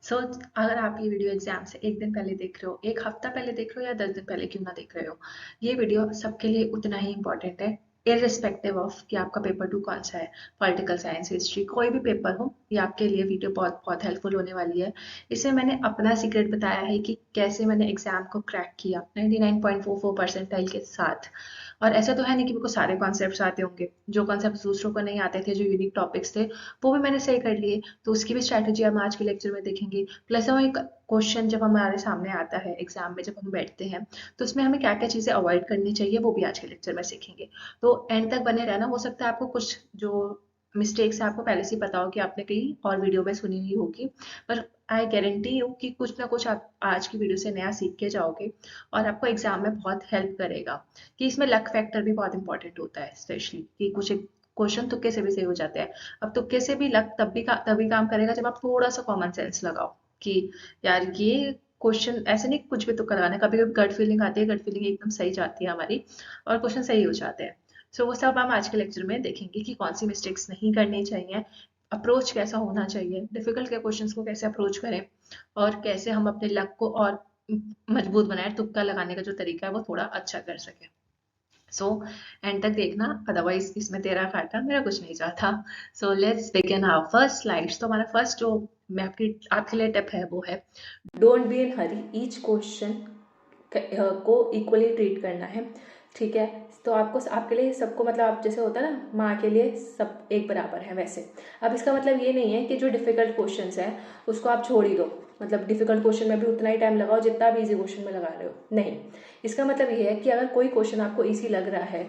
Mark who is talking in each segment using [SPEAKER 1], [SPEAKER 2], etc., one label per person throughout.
[SPEAKER 1] सो अगर आप ये वीडियो एग्जाम से एक दिन पहले देख रहे हो, एक हफ्ता पहले देख रहे हो या 10 दिन पहले क्यों ना देख रहे हो, ये वीडियो सबके लिए उतना ही इंपॉर्टेंट है। इररिस्पेक्टिव ऑफ कि आपका पेपर टू कौन सा है, पॉलिटिकल साइंस, हिस्ट्री, कोई भी पेपर हो, ये आपके लिए वीडियो बहुत बहुत हेल्पफुल होने वाली है। इसमें मैंने अपना सीक्रेट बताया है कि कैसे मैंने एग्जाम को क्रैक किया 99.44 परसेंटाइल के साथ। और ऐसा तो है नहीं कि मेरे को सारे कॉन्सेप्ट्स आते होंगे, जो कॉन्सेप्ट्स दूसरों को नहीं आते थे, जो यूनिक टॉपिक्स थे, वो भी मैंने सही कर लिए। तो उसकी भी स्ट्रैटेजी हम आज के लेक्चर में देखेंगे। प्लस हम एक क्वेश्चन जब हमारे सामने आता है एग्जाम में, जब हम बैठते हैं, तो उसमें हमें क्या क्या चीज़ें अवॉइड करनी चाहिए, वो भी आज के लेक्चर में सीखेंगे। तो एंड तक बने रहना। हो सकता है आपको कुछ जो मिस्टेक्स है आपको पहले से ही पता हो कि आपने कहीं और वीडियो में सुनी हुई होगी, पर आई गारंटी यू कि कुछ ना कुछ आप आज की वीडियो से नया सीख के जाओगे और आपको एग्जाम में बहुत हेल्प करेगा। कि इसमें लक फैक्टर भी बहुत इंपॉर्टेंट होता है, स्पेशली कि कुछ क्वेश्चन तुक्के से भी सही हो जाते हैं। अब तुक्के से भी लक तभी काम करेगा जब आप थोड़ा सा कॉमन सेंस लगाओ कि यार ये क्वेश्चन ऐसे नहीं कुछ भी तुक्का लगाना है। कभी कभी गट फीलिंग आती है, गट फीलिंग एकदम सही जाती है हमारी और क्वेश्चन सही हो जाते हैं। सो वो सब हम आज के लेक्चर में देखेंगे कि कौन सी मिस्टेक्स नहीं करनी चाहिए, अप्रोच कैसा होना चाहिए, डिफिकल्ट के क्वेश्चंस को कैसे अप्रोच करें, और कैसे हम अपने लक को और मजबूत बनाए, तुक्का लगाने का जो तरीका है वो थोड़ा अच्छा कर सके। सो एंड तक देखना, अदरवाइज इसमें तेरा घाटा मेरा कुछ नहीं जाता। So let's begin our first slides. तो हमारा फर्स्ट जो मैं आपकी आपके लिए टिप है वो है, don't be in Hari, each question को इक्वली ट्रीट करना है। ठीक है, तो आपको आपके लिए सबको, मतलब आप जैसे होता है ना माँ के लिए सब एक बराबर है, वैसे अब इसका मतलब ये नहीं है कि जो डिफिकल्ट क्वेश्चंस हैं उसको आप छोड़ ही दो। मतलब डिफिकल्ट क्वेश्चन में भी उतना ही टाइम लगाओ जितना आप इजी क्वेश्चन में लगा रहे हो, नहीं। इसका मतलब ये है कि अगर कोई क्वेश्चन आपको ईजी लग रहा है,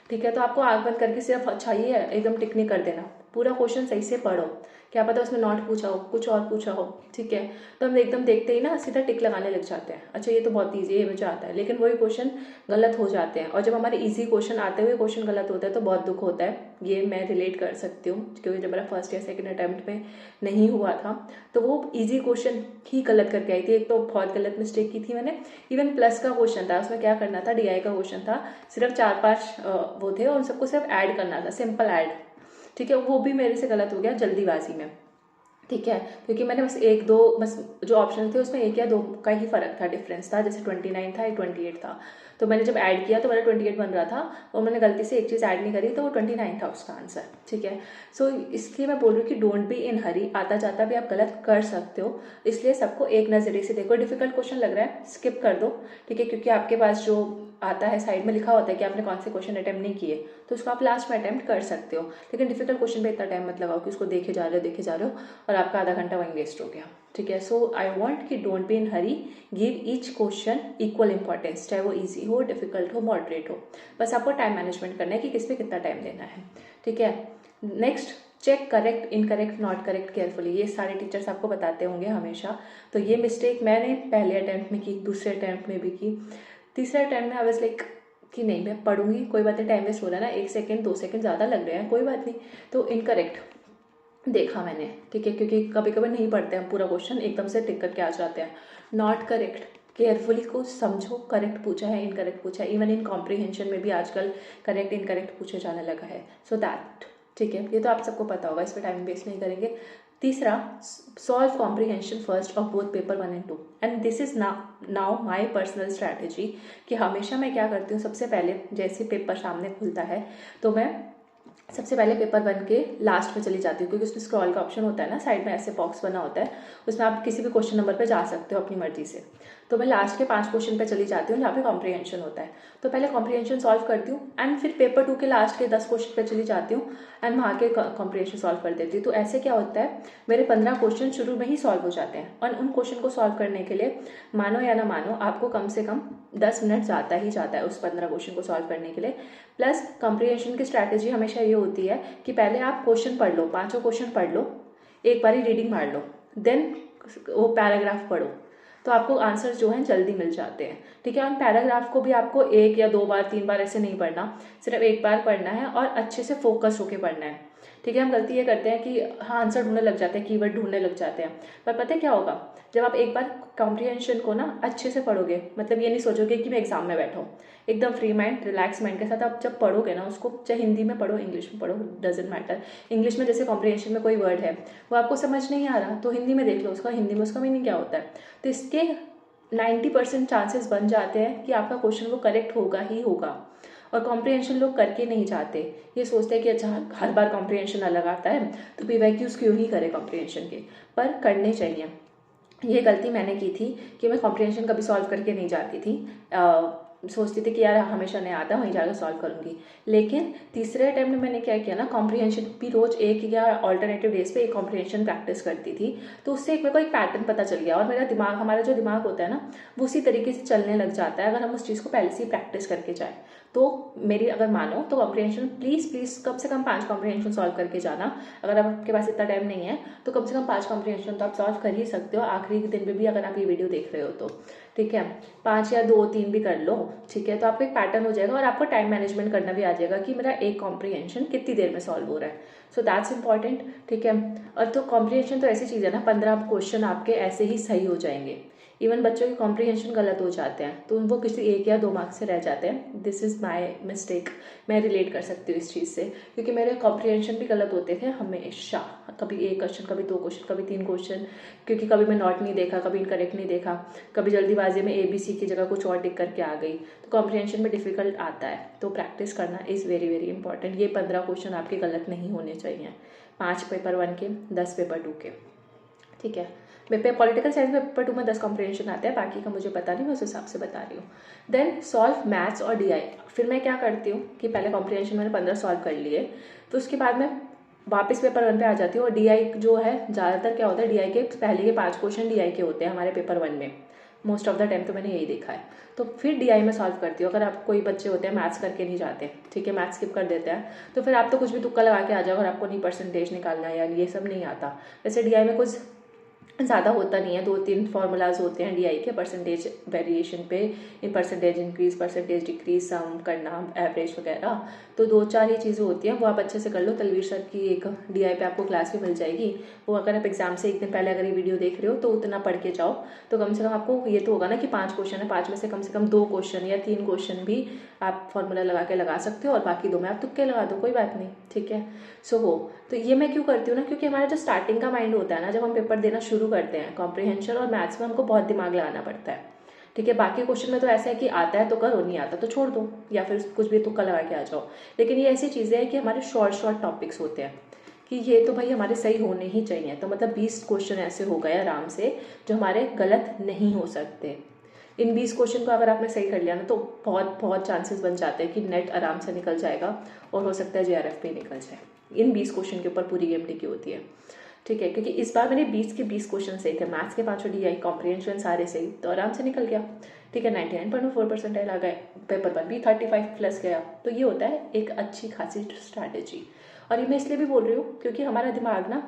[SPEAKER 1] ठीक है, तो आपको आग बंद करके सिर्फ अच्छा ही है एकदम टिक नहीं कर देना, पूरा क्वेश्चन सही से पढ़ो। क्या पता उसमें नॉट पूछा हो, कुछ और पूछा हो, ठीक है। तो हम एकदम देखते ही ना सीधा टिक लगाने लग जाते हैं, अच्छा ये तो बहुत ईजी है, ये मुझे आता है, लेकिन वही क्वेश्चन गलत हो जाते हैं। और जब हमारे इजी क्वेश्चन आते हुए क्वेश्चन गलत होता है तो बहुत दुख होता है। ये मैं रिलेट कर सकती हूँ क्योंकि जब मेरा फर्स्ट या सेकंड अटेम्प्ट में नहीं हुआ था तो वो इजी क्वेश्चन ही गलत करके आई थी। एक तो बहुत गलत मिस्टेक की थी मैंने। इवन प्लस का क्वेश्चन था, उसमें क्या करना था, डीआई का क्वेश्चन था, सिर्फ 4-5 वो थे और उन सबको सिर्फ ऐड करना था, सिंपल ऐड, ठीक है। वो भी मेरे से गलत हो गया जल्दीबाजी में, ठीक है, क्योंकि मैंने बस एक दो, बस जो ऑप्शन थे उसमें एक या दो का ही फर्क था, डिफरेंस था, जैसे 29 था, 28 था। तो मैंने जब ऐड किया तो मेरा 28 बन रहा था और मैंने गलती से एक चीज़ ऐड नहीं करी तो वो 29 था उसका आंसर, ठीक है। सो इसलिए मैं बोल रही हूँ कि डोंट बी इन हरी, आता जाता भी आप गलत कर सकते हो, इसलिए सबको एक नज़रिए से देखो। डिफिकल्ट क्वेश्चन लग रहा है स्किप कर दो, ठीक है, क्योंकि आपके पास जो आता है साइड में लिखा होता है कि आपने कौन से क्वेश्चन अटेम्प्ट नहीं किए, तो उसको आप लास्ट में अटेम्प्ट कर सकते हो। लेकिन डिफिकल्ट क्वेश्चन पे इतना टाइम मत लगाओ कि उसको देखे जा रहे हो और आपका आधा घंटा वहीं वेस्ट हो गया, ठीक है। सो आई वॉन्ट कि don't be in Hari, give each question equal importance, चाहे वो ईजी हो, डिफिकल्ट हो, मॉडरेट हो, बस आपको टाइम मैनेजमेंट करना है कि किस पे कितना टाइम देना है, ठीक है। Next, check correct, incorrect, not correct carefully, ये सारे टीचर्स आपको बताते होंगे हमेशा। तो ये मिस्टेक मैंने पहले अटैम्प्ट में की, दूसरे अटैम्प्ट में भी की, तीसरे अटैम्प्ट में आई वाज लाइक कि नहीं मैं पढ़ूंगी, कोई बात नहीं, टाइम वेस्ट हो रहा है ना, 1 सेकंड 2 सेकंड ज़्यादा लग रहे हैं, कोई बात नहीं। तो इनकरेक्ट देखा मैंने, ठीक है, क्योंकि कभी कभी नहीं पढ़ते हम पूरा क्वेश्चन, एकदम से टिक करके आ जाते हैं। नॉट करेक्ट, केयरफुली को समझो, करेक्ट पूछा है, इनकरेक्ट पूछा है, इवन इन कॉम्प्रीहेंशन में भी आजकल करेक्ट इनकरेक्ट पूछे जाने लगा है, सो दैट, ठीक है, ये तो आप सबको पता होगा, इस पर टाइम वेस्ट नहीं करेंगे। तीसरा, solve comprehension first of both paper 1 and 2, and this is now my personal strategy, कि हमेशा मैं क्या करती हूँ, सबसे पहले जैसे पेपर सामने खुलता है तो मैं सबसे पहले पेपर 1 के लास्ट में चली जाती हूँ, क्योंकि उसमें स्क्रॉल का ऑप्शन होता है ना, साइड में ऐसे बॉक्स बना होता है, उसमें आप किसी भी क्वेश्चन नंबर पे जा सकते हो अपनी मर्जी से। तो मैं लास्ट के 5 क्वेश्चन पे चली जाती हूँ जहाँ पे कॉम्प्रीहेंशन होता है, तो पहले कॉम्प्रीहेंशन सॉल्व करती हूँ एंड फिर पेपर 2 के लास्ट के 10 क्वेश्चन पे चली जाती हूँ एंड वहाँ के कॉम्प्रीहेंशन सॉल्व कर देती हूँ। तो ऐसे क्या होता है, मेरे 15 क्वेश्चन शुरू में ही सॉल्व हो जाते हैं, और उन क्वेश्चन को सॉल्व करने के लिए मानो या ना मानो आपको कम से कम 10 मिनट जाता ही जाता है उस 15 क्वेश्चन को सॉल्व करने के लिए। प्लस कॉम्प्रीहेंशन की स्ट्रैटेजी हमेशा ये होती है कि पहले आप क्वेश्चन पढ़ लो, 5 क्वेश्चन पढ़ लो, एक बारी रीडिंग मार लो, देन वो पैराग्राफ पढ़ो, तो आपको आंसर जो हैं जल्दी मिल जाते हैं, ठीक है। और पैराग्राफ को भी आपको 1 या 2 बार 3 बार ऐसे नहीं पढ़ना, सिर्फ एक बार पढ़ना है और अच्छे से फोकस होके पढ़ना है,
[SPEAKER 2] ठीक है, हम गलती ये करते हैं कि हाँ आंसर ढूंढने लग जाते हैं, कीवर्ड ढूंढने लग जाते हैं, पर पता है क्या होगा, जब आप एक बार कॉम्प्रिहेंशन को ना अच्छे से पढ़ोगे, मतलब ये नहीं सोचोगे कि मैं एग्जाम में बैठा हूँ, एकदम फ्री माइंड रिलैक्स माइंड के साथ आप जब पढ़ोगे ना उसको, चाहे हिंदी में पढ़ो इंग्लिश में पढ़ो, डजेंट मैटर। इंग्लिश में जैसे कॉम्प्रिहेंशन में कोई वर्ड है वो आपको समझ नहीं आ रहा तो हिंदी में देख लो उसका, हिंदी में उसका मीनिंग क्या होता है। तो इसके 90% चांसेस बन जाते हैं कि आपका क्वेश्चन वो करेक्ट होगा ही होगा। और कॉम्प्रिहेंशन लोग करके नहीं चाहते, ये सोचते हैं कि अच्छा हर बार कॉम्प्रिहेंशन अलग आता है तो पीवाईक्यूज क्यों ही करें कॉम्प्रिहेंशन के, पर करने चाहिए। ये गलती मैंने की थी कि मैं कॉम्प्रिहेंशन कभी सॉल्व करके नहीं जाती थी, सोचती थी कि यार हमेशा नहीं आता वहीं जाकर सॉल्व करूँगी। लेकिन तीसरे अटेम्प्ट में मैंने क्या किया ना, कॉम्प्रिहेंशन भी रोज एक या ऑल्टरनेटिव डेज पे एक कॉम्प्रिहेंशन प्रैक्टिस करती थी। तो उससे एक मेरे को एक पैटर्न पता चल गया और मेरा दिमाग, हमारा जो दिमाग होता है ना वो उसी तरीके से चलने लग जाता है अगर हम उस चीज़ को पहले से ही प्रैक्टिस करके जाए। तो मेरी अगर मानो तो कॉम्प्रिहेंशन प्लीज़ कम से कम 5 कॉम्प्रिहेंशन सॉल्व करके जाना। अगर आपके पास इतना टाइम नहीं है तो कम से कम 5 कॉम्प्रिहेंशन तो आप सॉल्व कर ही सकते हो आखिरी दिन में भी, अगर आप ये वीडियो देख रहे हो तो ठीक है। 5 या 2-3 भी कर लो, ठीक है। तो आपको एक पैटर्न हो जाएगा और आपको टाइम मैनेजमेंट करना भी आ जाएगा कि मेरा एक कॉम्प्रिहेंशन कितनी देर में सॉल्व हो रहा है। सो दैट्स इंपॉर्टेंट, ठीक है। और तो कॉम्प्रिहेंशन तो ऐसी चीज़ है ना, 15 क्वेश्चन आपके ऐसे ही सही हो जाएंगे। इवन बच्चों के कॉम्प्रिहेंशन गलत हो जाते हैं तो वो किसी 1 या 2 मार्क्स से रह जाते हैं। दिस इज़ माई मिस्टेक, मैं रिलेट कर सकती हूँ इस चीज़ से, क्योंकि मेरे कॉम्प्रिहेंशन भी गलत होते थे हमेशा, कभी 1 क्वेश्चन, कभी 2 क्वेश्चन, कभी 3 क्वेश्चन, क्योंकि कभी मैं नॉट नहीं देखा, कभी इनकरेक्ट नहीं देखा, कभी जल्दीबाजी में ABC की जगह कुछ और टिक करके आ गई, तो कॉम्प्रिहेंशन में डिफिकल्ट आता है। तो प्रैक्टिस करना इज़ वेरी वेरी इंपॉर्टेंट। ये 15 क्वेश्चन आपके गलत नहीं होने चाहिए, 5 पेपर 1 के, 10 पेपर 2 के, ठीक है। मेरे पॉलिटिकल साइंस में पेपर 2 में 10 कॉम्प्रिहेंशन आते हैं, बाकी का मुझे पता नहीं, मैं उस हिसाब से बता रही हूँ। देन सॉल्व मैथ्स और DI। फिर मैं क्या करती हूँ कि पहले कॉम्प्रिहेंशन मैंने 15 सॉल्व कर लिए, तो उसके बाद मैं वापस पेपर 1 पे आ जाती हूँ। और DI जो है ज़्यादातर क्या होता है, DI के पहले के 5 क्वेश्चन DI के होते हैं हमारे पेपर 1 में, मोस्ट ऑफ द टाइम तो मैंने यही देखा है। तो फिर DI में सॉल्व करती हूँ। अगर आप कोई बच्चे होते हैं मैथ्स करके नहीं जाते, ठीक है, मैथ्स स्किप कर देते हैं, तो फिर आप तो कुछ भी तुक्का लगा के आ जाओ, अगर आपको नहीं परसेंटेज निकालना है या ये सब नहीं आता। वैसे DI में कुछ ज़्यादा होता नहीं है, 2-3 फार्मूलाज होते हैं DI के परसेंटेज वेरिएशन पे, इन percentage increase, percentage decrease, sum करना, एवरेज वगैरह। तो 2-4 ही चीज़ें होती हैं, वो आप अच्छे से कर लो। तलवीर सर की एक DI पे आपको क्लास भी मिल जाएगी, वो अगर आप एग्जाम से 1 दिन पहले अगर ये वीडियो देख रहे हो तो उतना पढ़ के जाओ, तो कम से कम आपको ये तो होगा ना कि 5 क्वेश्चन है, 5 में से कम 2 क्वेश्चन या 3 क्वेश्चन भी आप फार्मूला लगा सकते हो और बाकी 2 में आप तुक्के लगा दो, कोई बात नहीं, ठीक है। सो हो तो ये मैं क्यों करती हूँ ना, क्योंकि हमारा जो स्टार्टिंग का माइंड होता है ना, जब हम पेपर देना शुरू करते हैं कॉम्प्रिहेंशन और मैथ्स में, हमको बहुत दिमाग लगाना पड़ता है, ठीक है। बाकी क्वेश्चन में तो ऐसा है कि आता है तो करो, नहीं आता तो छोड़ दो, या फिर कुछ भी तुक्का लगा के आ जाओ। लेकिन ये ऐसी चीज़ें हैं कि हमारे शॉर्ट टॉपिक्स होते हैं कि ये तो भाई हमारे सही होने ही चाहिए। तो मतलब 20 क्वेश्चन ऐसे हो गए आराम से जो हमारे गलत नहीं हो सकते। इन 20 क्वेश्चन को अगर आपने सही कर लिया ना तो बहुत बहुत चांसेस बन जाते हैं कि नेट आराम से निकल जाएगा और हो सकता है JRF पे निकल जाए। इन 20 क्वेश्चन के ऊपर पूरी गेम टिकी होती है, ठीक है। क्योंकि इस बार मैंने 20 के 20 क्वेश्चन सही थे, मैथ्स के 5 DI, कॉम्प्रिहेंशन सारे सही, तो आराम से निकल गया, ठीक है। 99.4% आ गए, पेपर पर भी 35+ गया। तो ये होता है एक अच्छी खासी स्ट्रैटेजी। और ये मैं इसलिए भी बोल रही हूँ क्योंकि हमारा दिमाग ना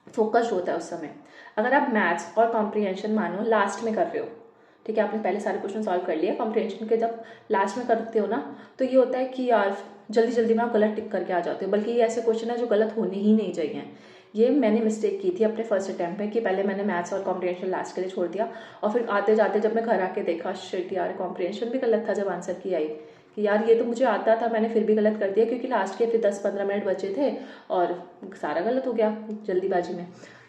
[SPEAKER 2] फोकस्ड होता है उस समय। अगर आप मैथ्स और कॉम्प्रिहेंशन मानो लास्ट में कर रहे हो, ठीक है, आपने पहले सारे क्वेश्चन सॉल्व कर लिए, कॉम्प्रिहेंशन के जब लास्ट में करते हो ना तो ये होता है कि यार जल्दी जल्दी में आप गलत टिक करके आ जाते हो, बल्कि ये ऐसे क्वेश्चन है जो गलत होने ही नहीं चाहिए। ये मैंने मिस्टेक की थी अपने फर्स्ट अटैम्प्ट में कि पहले मैंने मैथ्स और कॉम्प्रिहेंशन लास्ट के लिए छोड़ दिया, और फिर आते जाते जब मैं घर आके देखा, शिट यार कॉम्प्रिहेंशन भी गलत था जब आंसर की आई, कि यार ये तो मुझे आता था, मैंने फिर भी गलत कर दिया, क्योंकि लास्ट के फिर 10-15 मिनट बचे थे और सारा गलत हो गया जल्दीबाजी में।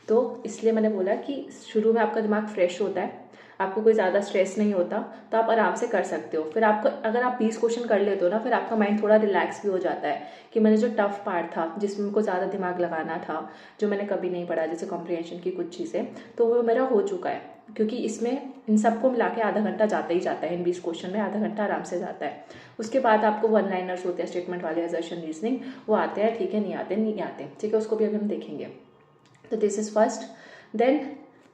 [SPEAKER 2] तो इसलिए मैंने बोला कि शुरू में आपका दिमाग फ्रेश होता है, आपको कोई ज़्यादा स्ट्रेस नहीं होता, तो आप आराम से कर सकते हो। फिर आपको अगर आप 20 क्वेश्चन कर लेते हो ना, फिर आपका माइंड थोड़ा रिलैक्स भी हो जाता है कि मैंने जो टफ पार्ट था, जिसमें मुझको ज़्यादा दिमाग लगाना था, जो मैंने कभी नहीं पढ़ा, जैसे कॉम्प्रिहेंशन की कुछ चीज़ें, तो वो मेरा हो चुका है। क्योंकि इसमें इन सबको मिला के आधा घंटा जाता ही जाता है, इन 20 क्वेश्चन में आधा घंटा आराम से जाता है। उसके बाद आपको 1 लाइनर्स होते हैं, स्टेटमेंट वाले, असर्शन, रीजनिंग, वो आते हैं, ठीक है, नहीं आते, ठीक है, उसको भी अभी हम देखेंगे। तो this is first. Then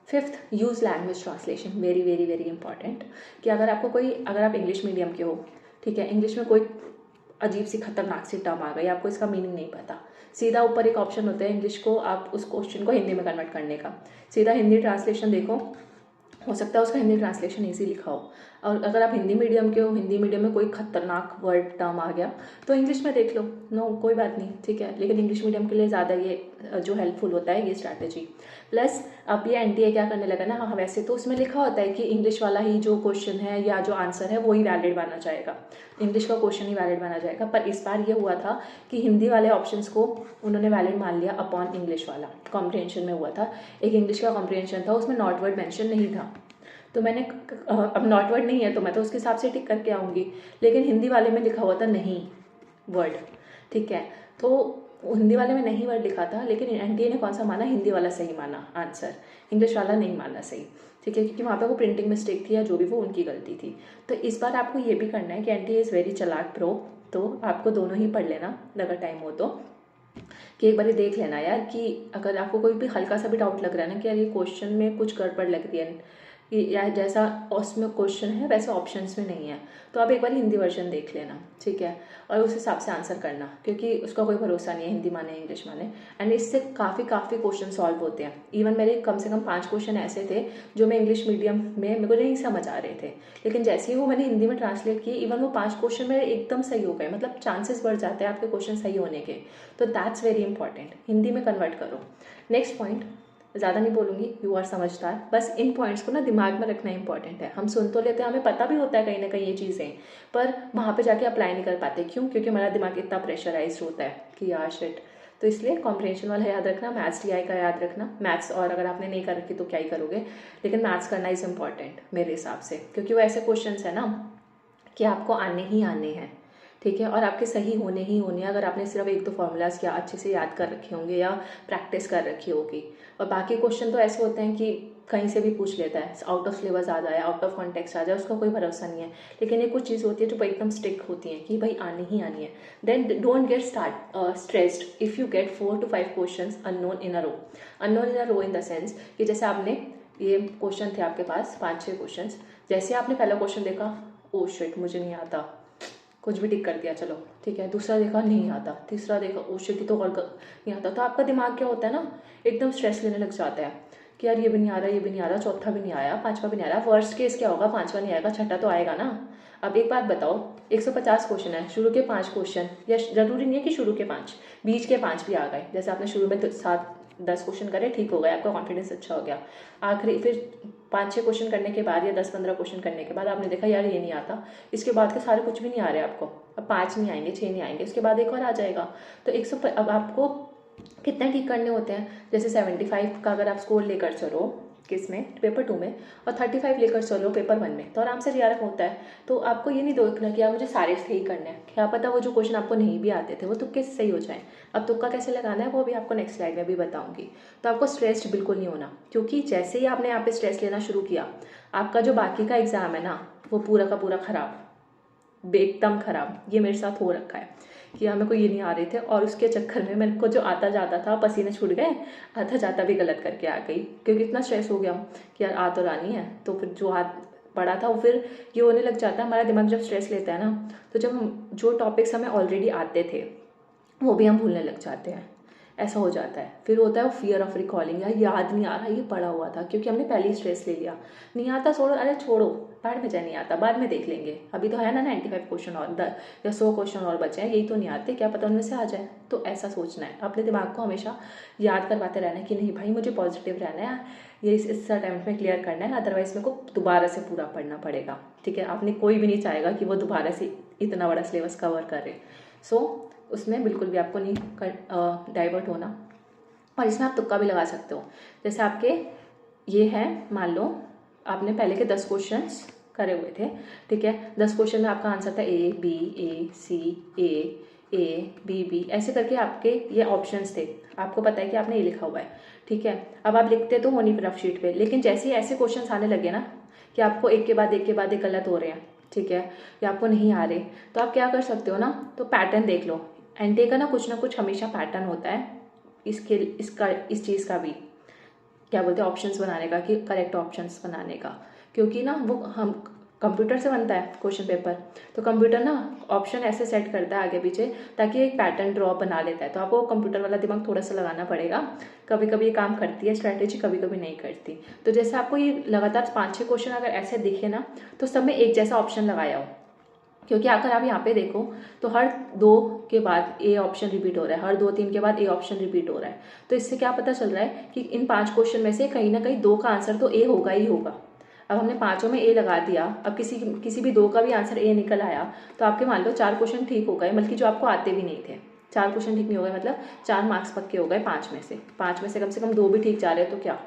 [SPEAKER 2] 5th, use language translation, very very very important. कि अगर आप इंग्लिश मीडियम के हो, ठीक है, इंग्लिश में कोई अजीब सी खतरनाक सी टर्म आ गई, आपको इसका मीनिंग नहीं पता, सीधा ऊपर एक ऑप्शन होता है इंग्लिश को, आप उस क्वेश्चन को हिंदी में कन्वर्ट करने का, सीधा हिंदी ट्रांसलेशन देखो, हो सकता है उसका हिंदी ट्रांसलेशन ईजी लिखा हो। और अगर आप हिंदी मीडियम के हो, हिंदी मीडियम में कोई खतरनाक वर्ड टर्म आ गया तो इंग्लिश में देख लो, नो कोई बात नहीं, ठीक है। लेकिन इंग्लिश मीडियम के लिए ज़्यादा ये जो हेल्पफुल होता है ये स्ट्रैटेजी। प्लस अब ये एनटीए क्या करने लगा ना, हाँ वैसे तो उसमें लिखा होता है कि इंग्लिश वाला ही जो क्वेश्चन है या जो आंसर है वो ही वैलिड माना जाएगा, इंग्लिश का क्वेश्चन ही वैलिड माना जाएगा। पर इस बार ये हुआ था कि हिंदी वाले ऑप्शंस को उन्होंने वैलिड मान लिया अपॉन इंग्लिश वाला। कॉम्प्रिहेंशन में हुआ था, एक इंग्लिश का कॉम्प्रिहेंशन था, उसमें नॉट वर्ड मेंशन नहीं था, तो मैंने अब नॉट वर्ड नहीं है तो मैं तो उसके हिसाब से टिक करके आऊँगी। लेकिन हिंदी वाले में लिखा हुआ था नहीं वर्ड, ठीक है। तो हिंदी वाले में नहीं वर्ड लिखा था, लेकिन एनटीए ने कौन सा माना, हिंदी वाला सही माना आंसर, इंग्लिश वाला नहीं माना सही, ठीक है, क्योंकि वहाँ पे वो प्रिंटिंग मिस्टेक थी या जो भी वो उनकी गलती थी। तो इस बार आपको ये भी करना है कि एनटीए इज़ वेरी चालाक प्रो, तो आपको दोनों ही पढ़ लेना अगर टाइम हो तो, कि एक बार देख लेना यार कि अगर आपको कोई भी हल्का सा भी डाउट लग रहा है ना कि यार ये क्वेश्चन में कुछ गड़बड़ लग रही है कि या जैसा उसमें क्वेश्चन है वैसे ऑप्शंस में नहीं है, तो आप एक बार हिंदी वर्जन देख लेना, ठीक है, और उस हिसाब से आंसर करना, क्योंकि उसका कोई भरोसा नहीं है हिंदी माने इंग्लिश माने। एंड इससे काफ़ी क्वेश्चन सॉल्व होते हैं। इवन मेरे कम से कम 5 क्वेश्चन ऐसे थे जो मैं इंग्लिश मीडियम में मेरे को नहीं समझ आ रहे थे, लेकिन जैसे ही वो मैंने हिंदी में ट्रांसलेट किए इवन वो 5 क्वेश्चन मेरे एकदम सही हो गए, मतलब चांसेस बढ़ जाते हैं आपके क्वेश्चन सही होने के। तो दैट्स वेरी इंपॉर्टेंट, हिंदी में कन्वर्ट करो। नेक्स्ट पॉइंट, ज़्यादा नहीं बोलूँगी, यू आर समझदार, बस इन पॉइंट्स को ना दिमाग में रखना इंपॉर्टेंट है। हम सुन तो लेते हैं, हमें पता भी होता है कहीं ना कहीं ये चीज़ें, पर वहाँ पे जाके अप्लाई नहीं कर पाते। क्यों? क्योंकि हमारा दिमाग इतना प्रेशराइज होता है कि यार शिट। तो इसलिए कॉम्प्रिहेंशन वाला याद रखना, मैथ्स टीआई का याद रखना, मैथ्स, और अगर आपने नहीं कर रखी तो क्या ही करोगे, लेकिन मैथ्स करना इज़ इम्पॉर्टेंट मेरे हिसाब से, क्योंकि वो ऐसे क्वेश्चन है ना कि आपको आने ही आने हैं, ठीक है, और आपके सही होने ही होने हैं अगर आपने सिर्फ 1-2 फॉर्मूलाज क्या अच्छे से याद कर रखे होंगे या प्रैक्टिस कर रखी होगी। और बाकी क्वेश्चन तो ऐसे होते हैं कि कहीं से भी पूछ लेता है, आउट ऑफ सिलेबस आ जाए, आउट ऑफ कॉन्टेक्स्ट आ जाए, उसका कोई भरोसा नहीं है। लेकिन ये कुछ चीज़ होती है जो एकदम स्टिक होती हैं कि भाई आनी ही आनी है। Then don't get stressed if you get 4 to 5 question unknown in a row. Unknown in a row in the sense कि जैसे आपने ये क्वेश्चन थे आपके पास 5-6 क्वेश्चन, जैसे आपने पहला क्वेश्चन देखा, ओ शिट मुझे नहीं आता, कुछ भी टिक कर दिया चलो, ठीक है, दूसरा देखा नहीं आता, तीसरा देखा ओ शिट तो और नहीं आता, तो आपका दिमाग क्या होता है ना, एकदम स्ट्रेस लेने लग जाता है कि यार ये भी नहीं आ रहा, ये भी नहीं आ रहा, चौथा भी नहीं आया, पांचवा भी नहीं आ रहा। वर्स्ट केस क्या होगा, पांचवा नहीं आएगा, छठा तो आएगा ना। अब एक बात बताओ, 150 क्वेश्चन है, शुरू के 5 क्वेश्चन, या जरूरी नहीं है कि शुरू के 5, बीच के 5 भी आ गए, जैसे आपने शुरू में 7-10 क्वेश्चन करे, ठीक हो गया, आपका कॉन्फिडेंस अच्छा हो गया, आखिरी फिर 5-6 क्वेश्चन करने के बाद या 10-15 क्वेश्चन करने के बाद आपने देखा यार ये नहीं आता, इसके बाद के सारे कुछ भी नहीं आ रहे आपको, अब 5 नहीं आएंगे, 6 नहीं आएंगे, उसके बाद एक और आ जाएगा। तो अब आपको कितने ठीक करने होते हैं, जैसे 75 का अगर आप स्कोर लेकर चलो किस में, पेपर 2 में, और 35 लेकर चलो पेपर 1 में, तो आराम से जीआरएफ होता है। तो आपको ये नहीं देखना कि यार मुझे सारे सही करने हैं, क्या पता वो जो क्वेश्चन आपको नहीं भी आते थे वो तुक्के से सही हो जाए। अब तुक्का कैसे लगाना है वो भी आपको नेक्स्ट स्लाइड में भी बताऊंगी। तो आपको स्ट्रेस्ड बिल्कुल नहीं होना, क्योंकि जैसे ही आपने यहाँ पे स्ट्रेस लेना शुरू किया, आपका जो बाकी का एग्जाम है ना वो पूरा का पूरा खराब, एकदम खराब। ये मेरे साथ हो रखा है कि हाँ मेरे को ये नहीं आ रहे थे, और उसके चक्कर में मेरे को जो आता जाता था पसीने छूट गए, आता जाता भी गलत करके आ गई, क्योंकि इतना स्ट्रेस हो गया कि यार आ तो रानी है। तो फिर जो हाथ पड़ा था वो फिर ये होने लग जाता है, हमारा दिमाग जब स्ट्रेस लेता है ना, तो जब हम जो टॉपिक्स हमें ऑलरेडी आते थे वो भी हम भूलने लग जाते हैं, ऐसा हो जाता है। फिर होता है फियर ऑफ रिकॉलिंग, यार याद नहीं आ रहा, ये पड़ा हुआ था, क्योंकि हमने पहले ही स्ट्रेस ले लिया, नहीं आता छोड़ो, अरे छोड़ो बाद में जाए, नहीं आता बाद में देख लेंगे, अभी तो है ना 95 क्वेश्चन और 10 या 100 क्वेश्चन और बचे हैं, यही तो नहीं आते, क्या पता उनमें से आ जाए। तो ऐसा सोचना है, अपने दिमाग को हमेशा याद करवाते रहना है कि नहीं भाई मुझे पॉजिटिव रहना है, ये इस अटेम्प्ट में क्लियर करना है, अदरवाइज मेरे को दोबारा से पूरा पढ़ना पड़ेगा, ठीक है। आपने कोई भी नहीं चाहेगा कि वो दोबारा से इतना बड़ा सिलेबस कवर करे, सो उसमें बिल्कुल भी आपको नहीं डाइवर्ट होना। और इसमें आप तुक्का भी लगा सकते हो, जैसे आपके ये है, मान लो आपने पहले के 10 क्वेश्चंस करे हुए थे, ठीक है, 10 क्वेश्चन में आपका आंसर था A B A C A B B, ऐसे करके आपके ये ऑप्शंस थे, आपको पता है कि आपने ये लिखा हुआ है, ठीक है। अब आप लिखते तो हो नहीं रफ शीट पे, लेकिन जैसे ही ऐसे क्वेश्चन आने लगे ना कि आपको एक के बाद एक के बाद एक गलत हो रहे हैं, ठीक है, या आपको नहीं आ रहे, तो आप क्या कर सकते हो ना, तो पैटर्न देख लो। एनटीए का ना कुछ हमेशा पैटर्न होता है, इस चीज़ का भी क्या बोलते हैं ऑप्शंस बनाने का, कि करेक्ट ऑप्शंस बनाने का, क्योंकि ना वो हम कंप्यूटर से बनता है क्वेश्चन पेपर, तो कंप्यूटर ना ऑप्शन ऐसे सेट करता है आगे पीछे ताकि एक पैटर्न ड्रॉ बना लेता है। तो आपको कंप्यूटर वाला दिमाग थोड़ा सा लगाना पड़ेगा। कभी कभी ये काम करती है स्ट्रैटेजी, कभी कभी नहीं करती। तो जैसे आपको ये लगातार 5-6 क्वेश्चन अगर ऐसे दिखे ना, तो सब में एक जैसा ऑप्शन लगाया हो, क्योंकि अगर आप यहाँ पे देखो तो हर 2 के बाद ए ऑप्शन रिपीट हो रहा है, हर 2-3 के बाद ए ऑप्शन रिपीट हो रहा है। तो इससे क्या पता चल रहा है कि इन 5 क्वेश्चन में से कहीं ना कहीं 2 का आंसर तो ए होगा ही होगा। अब हमने 5 में ए लगा दिया, अब किसी भी 2 का भी आंसर ए निकल आया, तो आपके मान लो 4 क्वेश्चन ठीक हो गए, बल्कि जो आपको आते भी नहीं थे। 4 क्वेश्चन ठीक नहीं हो गए मतलब 4 मार्क्स पक्के हो गए 5 में से। 5 में से कम 2 भी ठीक जा रहे हैं, तो क्या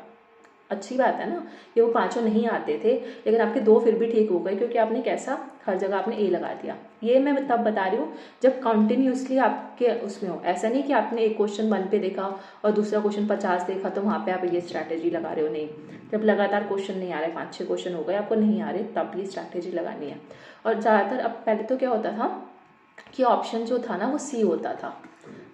[SPEAKER 2] अच्छी बात है ना। ये वो 5 नहीं आते थे, लेकिन आपके 2 फिर भी ठीक हो गए, क्योंकि आपने कैसा हर जगह आपने ए लगा दिया। ये मैं तब बता रही हूँ जब कंटिन्यूसली आपके उसमें हो। ऐसा नहीं कि आपने एक क्वेश्चन 1 पे देखा और दूसरा क्वेश्चन 50 देखा तो वहाँ पे आप ये स्ट्रैटेजी लगा रहे हो। नहीं, जब लगातार क्वेश्चन नहीं आ रहे, 5-6 क्वेश्चन हो गए आपको नहीं आ रहे, तब ये स्ट्रैटेजी लगानी है। और ज़्यादातर अब पहले तो क्या होता था कि ऑप्शन जो था ना वो सी होता था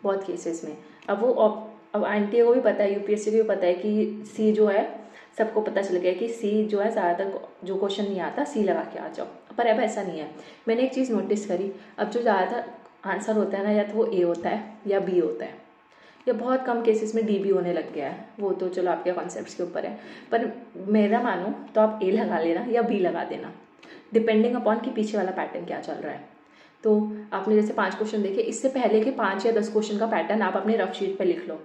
[SPEAKER 2] बहुत केसेस में। अब आंटी को भी पता है, यूपीएससी को भी पता है कि सी जो है, सबको पता चल गया कि सी जो है ज़्यादातर जो क्वेश्चन नहीं आता सी लगा के आ जाओ। पर अब ऐसा नहीं है। मैंने एक चीज़ नोटिस करी, अब जो ज़्यादातर आंसर होता है ना, या तो वो ए होता है या बी होता है, या बहुत कम केसेस में डी भी होने लग गया है। वो तो चलो आपके कॉन्सेप्ट्स के ऊपर है, पर मेरा मानो तो आप ए लगा लेना या बी लगा देना, डिपेंडिंग अपॉन कि पीछे वाला पैटर्न क्या चल रहा है। तो आपने जैसे 5 क्वेश्चन देखे, इससे पहले के 5 या 10 क्वेश्चन का पैटर्न आप अपने रफ शीट पे लिख लो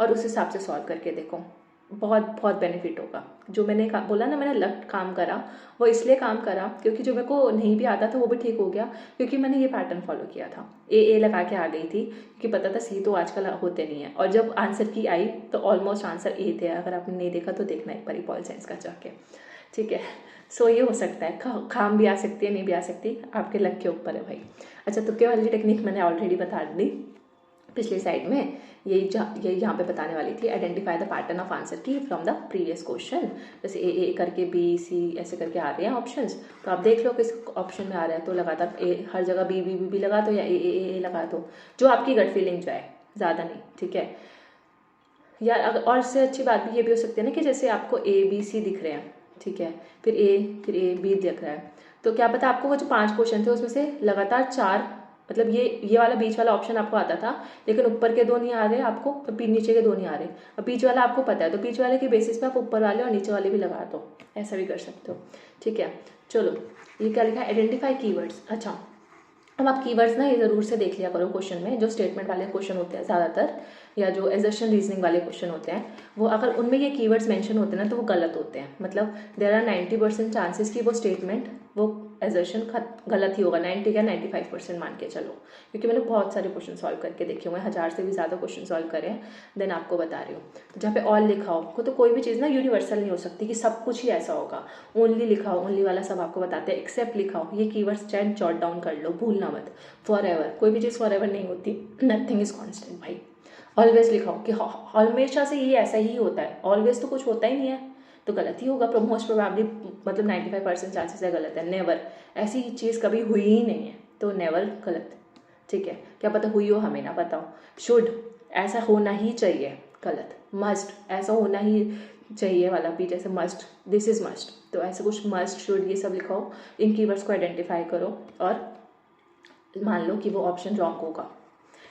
[SPEAKER 2] और उस हिसाब से सॉल्व करके देखो, बहुत बहुत बेनिफिट होगा। जो मैंने बोला ना, मैंने लक काम करा, वो इसलिए काम करा क्योंकि जो मेरे को नहीं भी आता था वो भी ठीक हो गया, क्योंकि मैंने ये पैटर्न फॉलो किया था। ए लगा के आ गई थी क्योंकि पता था सी तो आजकल होते नहीं है, और जब आंसर की आई तो ऑलमोस्ट आंसर ए थे। अगर आपने नहीं देखा तो देखना एक बार पॉल साइंस का जाके, ठीक है। सो ये हो सकता है, काम भी आ सकती है, नहीं भी आ सकती, आपके लक के ऊपर है भाई। अच्छा, तुक्के वाली टेक्निक मैंने ऑलरेडी बता दी पिछली साइड में। यही यहाँ पे बताने वाली थी, identify the pattern of answer की फ्रॉम द प्रीवियस क्वेश्चन। जैसे ए करके बी सी ऐसे करके आ रहे हैं ऑप्शंस, तो आप देख लो किस ऑप्शन में आ रहा है, तो लगातार ए हर जगह बी लगा दो या ए लगा दो, जो आपकी गट फीलिंग जाए, ज़्यादा नहीं, ठीक है। या अगर और इससे अच्छी बात भी ये भी हो सकती है ना कि जैसे आपको ए बी सी दिख रहे हैं, ठीक है, फिर ए बी दिख रहा है, तो क्या पता आपको वो जो 5 क्वेश्चन थे उसमें से लगातार 4, मतलब ये वाला बीच वाला ऑप्शन आपको आता था, लेकिन ऊपर के 2 नहीं आ रहे आपको, तो नीचे के 2 नहीं आ रहे। अब बीच वाला आपको पता है, तो बीच वाले के बेसिस पे आप ऊपर वाले और नीचे वाले भी लगा दो, ऐसा भी कर सकते हो, ठीक है। चलो, ये क्या लिखा है, आइडेंटिफाई कीवर्ड्स। अच्छा, अब आप कीवर्ड्स ना ये ज़रूर से देख लिया करो क्वेश्चन में, जो स्टेटमेंट वाले क्वेश्चन होते हैं ज़्यादातर, या जो एजर्शन रीजनिंग वाले क्वेश्चन होते हैं, वो अगर उनमें ये कीवर्ड्स मेंशन होते हैं ना तो वो गलत होते हैं। मतलब देयर आर 90% चांसेस कि वो स्टेटमेंट, वो एजर्शन गलत ही होगा, 90 या 95% मान के चलो, क्योंकि मैंने बहुत सारे क्वेश्चन सॉल्व करके देखे हुए हैं, 1000 से भी ज़्यादा क्वेश्चन सॉल्व करे हैं, देन आपको बता रही हूँ। तो जहाँ पे ऑल लिखा हो, तो कोई भी चीज़ ना यूनिवर्सल नहीं हो सकती कि सब कुछ ही ऐसा होगा। ओनली लिखा हो, ओनली वाला सब आपको बताते हैं, एक्सेप्ट लिखा हो, ये कीवर्ड्स चाहे जॉट डाउन कर लो, भूलना मत। फॉर एवर, कोई भी चीज़ फॉर एवर नहीं होती, नथिंग इज कॉन्स्टेंट भाई। ऑलवेज लिखा हो कि हमेशा से ये ऐसा ही होता है, ऑलवेज तो कुछ होता ही नहीं है, तो गलत ही होगा। मोस्ट प्रोबेबली, मतलब 95% चांसेस है गलत है। नेवर, ऐसी चीज़ कभी हुई ही नहीं है, तो नेवर गलत, ठीक है। क्या पता हुई हो, हमें ना बताओ। शुड, ऐसा होना ही चाहिए, गलत। मस्ट, ऐसा होना ही चाहिए वाला भी, जैसे मस्ट, दिस इज मस्ट, तो ऐसे कुछ मस्ट शुड ये सब लिखा हो। इन कीवर्ड्स को आइडेंटिफाई करो और मान लो कि वो ऑप्शन रॉन्ग होगा,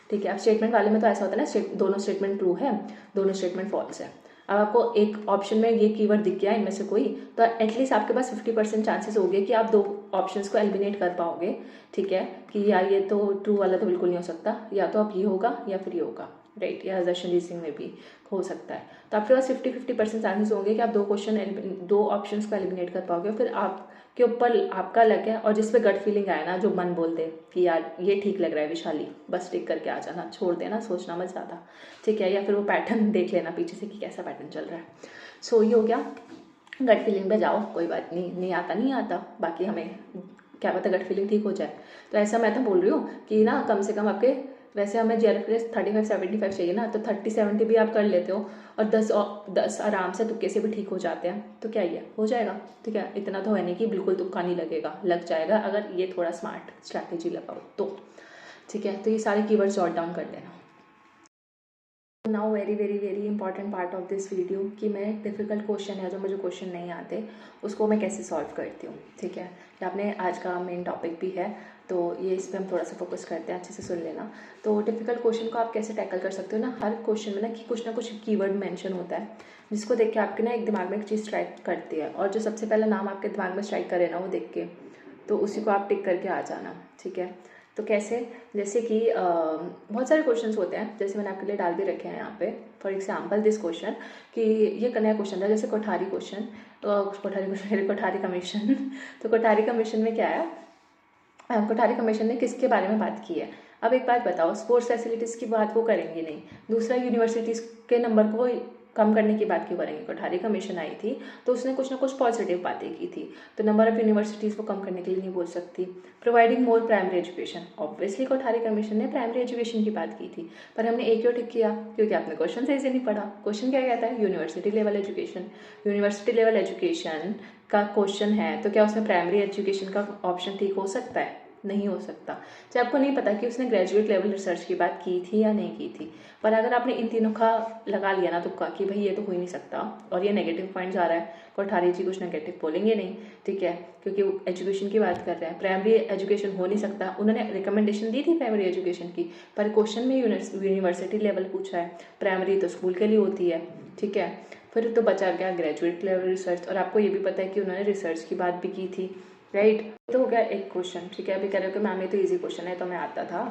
[SPEAKER 2] ठीक है। अब स्टेटमेंट वाले में तो ऐसा होता है ना, दोनों स्टेटमेंट ट्रू है, दोनों स्टेटमेंट फॉल्स है। अब आपको एक ऑप्शन में ये कीवर्ड दिख गया इनमें से कोई, तो एटलीस्ट आपके पास 50% चांसेस हो गए कि आप 2 ऑप्शंस को एलिमिनेट कर पाओगे, ठीक है। कि यार ये तो ट्रू वाला तो बिल्कुल नहीं हो सकता, या तो अब ये होगा या फिर ये होगा, राइट। या एजर्शन रीजनिंग में भी हो सकता है। तो आपके पास 50% चांसेस होंगे कि आप 2 ऑप्शंस को एलिमिनेट कर पाओगे, फिर आपके ऊपर आपका लग है। और जिस पे गट फीलिंग आया ना, जो मन बोलते कि यार ये ठीक लग रहा है विशाली, बस टिक करके आ जाना, छोड़ देना, सोचना मत ज़्यादा, ठीक है। या फिर वो पैटर्न देख लेना पीछे से कि कैसा पैटर्न चल रहा है। सो ये हो गया, गट फीलिंग पे जाओ, कोई बात नहीं, नहीं आता, बाकी हमें क्या पता गट फीलिंग ठीक हो जाए। तो ऐसा मैं तो बोल रही हूँ कि ना कम से कम आपके, वैसे हमें GRF 35-75 चाहिए ना, तो 30-70 भी आप कर लेते हो, और 10 आराम से तुक्के से भी ठीक हो जाते हैं, तो क्या ये हो जाएगा, ठीक है। इतना तो है नहीं कि बिल्कुल तुक्का नहीं लगेगा, लग जाएगा अगर ये थोड़ा स्मार्ट स्ट्रैटेजी लगाओ तो, ठीक है। तो ये सारे कीवर्ड्स जॉट डाउन कर लेना। Now very important part of this video कि मैं डिफ़िकल्ट क्वेश्चन है जो मुझे क्वेश्चन नहीं आते उसको मैं कैसे सॉल्व करती हूँ, ठीक है। ये आपने आज का मेन टॉपिक भी है, तो ये इस पर हम थोड़ा सा फोकस करते हैं, अच्छे से सुन लेना। तो डिफ़िकल्ट क्वेश्चन को आप कैसे टैकल कर सकते हो ना, हर क्वेश्चन में ना कुछ कीवर्ड मेंशन होता है जिसको देख के आपके ना एक दिमाग में एक चीज़ स्ट्राइक करती है, और जो सबसे पहला नाम आपके दिमाग में स्ट्राइक करे ना वो देख के, तो उसी को आप टिक करके आ जाना, ठीक है। तो कैसे, जैसे कि बहुत सारे क्वेश्चंस होते हैं, जैसे मैंने आपके लिए डाल भी रखे हैं यहाँ पे। फॉर एग्जांपल दिस क्वेश्चन, कि ये नया क्वेश्चन था, जैसे कोठारी क्वेश्चन, कोठारी कमीशन तो कोठारी कमीशन में क्या है, कोठारी कमीशन ने किसके बारे में बात की है। अब एक बात बताओ, स्पोर्ट्स फैसिलिटीज़ की बात वो करेंगे नहीं, दूसरा यूनिवर्सिटीज़ के नंबर को कम करने की बात क्यों करेंगे। कोठारी कमीशन आई थी तो उसने कुछ ना कुछ पॉजिटिव बातें की थी, तो नंबर ऑफ यूनिवर्सिटीज़ को कम करने के लिए नहीं बोल सकती। Providing more primary education, obviously Kothari commission ने प्राइमरी एजुकेशन की बात की थी, पर हमने एक क्यों टिक किया, क्योंकि आपने क्वेश्चन सही से नहीं पढ़ा। क्वेश्चन क्या कहता है, university level education. University level education का क्वेश्चन है तो क्या उसमें प्राइमरी एजुकेशन का ऑप्शन ठीक हो सकता है, नहीं हो सकता। चाहे आपको नहीं पता कि उसने ग्रेजुएट लेवल रिसर्च की बात की थी या नहीं की थी, पर अगर आपने इन तीनों का लगा लिया ना तुक्का कि भाई ये तो हो ही नहीं सकता, और ये नेगेटिव पॉइंट जा रहा है, कोठारी जी कुछ नेगेटिव बोलेंगे नहीं, ठीक है, क्योंकि वो एजुकेशन की बात कर रहे हैं, प्राइमरी एजुकेशन हो नहीं सकता। उन्होंने रिकमेंडेशन दी थी प्राइमरी एजुकेशन की, पर क्वेश्चन में यूनिवर्सिटी लेवल पूछा है, प्राइमरी तो स्कूल के लिए होती है, ठीक है। फिर तो बचा गया ग्रेजुएट लेवल रिसर्च, और आपको ये भी पता है कि उन्होंने रिसर्च की बात भी की थी, राइट। तो हो गया एक क्वेश्चन, ठीक है। अभी कह रहे हो कि मैम ये तो इजी क्वेश्चन है, तो मैं आता था,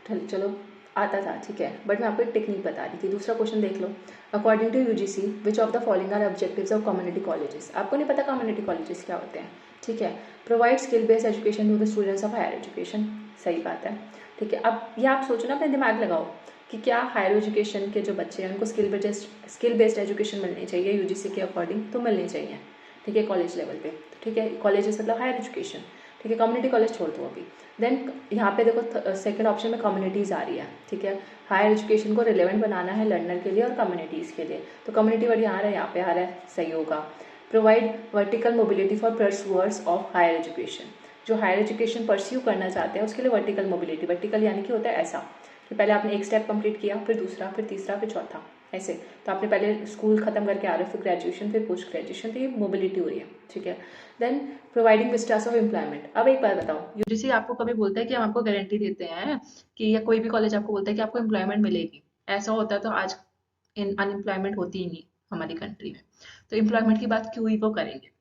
[SPEAKER 2] चलो आता था, ठीक है, बट मैं आपको एक टेक्निक बता रही थी। दूसरा क्वेश्चन देख लो, according to UGC which of the following are objectives of community colleges. आपको नहीं पता कम्युनिटी कॉलेजेस क्या होते हैं, ठीक है। Provide skill based education to the students of higher education, सही बात है, ठीक है। अब ये आप सोचो ना, अपने दिमाग लगाओ कि क्या हायर एजुकेशन के जो बच्चे हैं उनको स्किल बेस्ड एजुकेशन मिलनी चाहिए यूजीसी के अकॉर्डिंग, तो मिलनी चाहिए, ठीक है, कॉलेज लेवल पे, ठीक है। कॉलेजेस मतलब हायर एजुकेशन, ठीक है। कम्युनिटी कॉलेज छोड़ दो अभी। देन यहाँ पे देखो सेकंड ऑप्शन में कम्युनिटीज़ आ रही है, ठीक है। हायर एजुकेशन को रिलेवेंट बनाना है लर्नर के लिए और कम्युनिटीज़ के लिए, तो कम्युनिटी वर्ड यहाँ आ रहा है, यहाँ पे आ रहा है, सही होगा। Provide vertical mobility for pursuers of higher education, जो हायर एजुकेशन परस्यू करना चाहते हैं उसके लिए वर्टिकल मोबिलिटी, वर्टिकल यानी कि होता है ऐसा कि पहले आपने एक स्टेप कंप्लीट किया, फिर दूसरा, फिर तीसरा, फिर चौथा, ऐसे। तो आपने पहले स्कूल खत्म करके आ रहे हो, फिर ग्रेजुएशन, फिर पोस्ट ग्रेजुएशन, तो ये मोबिलिटी हो रही है, ठीक है। Then providing vistas of employment. अब एक बात बताओ,
[SPEAKER 1] यूजीसी आपको कभी बोलता है कि हम आपको गारंटी देते हैं कि, या कोई भी कॉलेज आपको बोलता है कि आपको एम्प्लॉयमेंट मिलेगी, ऐसा होता है तो आज इन अनएम्प्लॉयमेंट होती ही नहीं हमारी कंट्री में। तो एम्प्लॉयमेंट की बात क्यों ही वो करेंगे,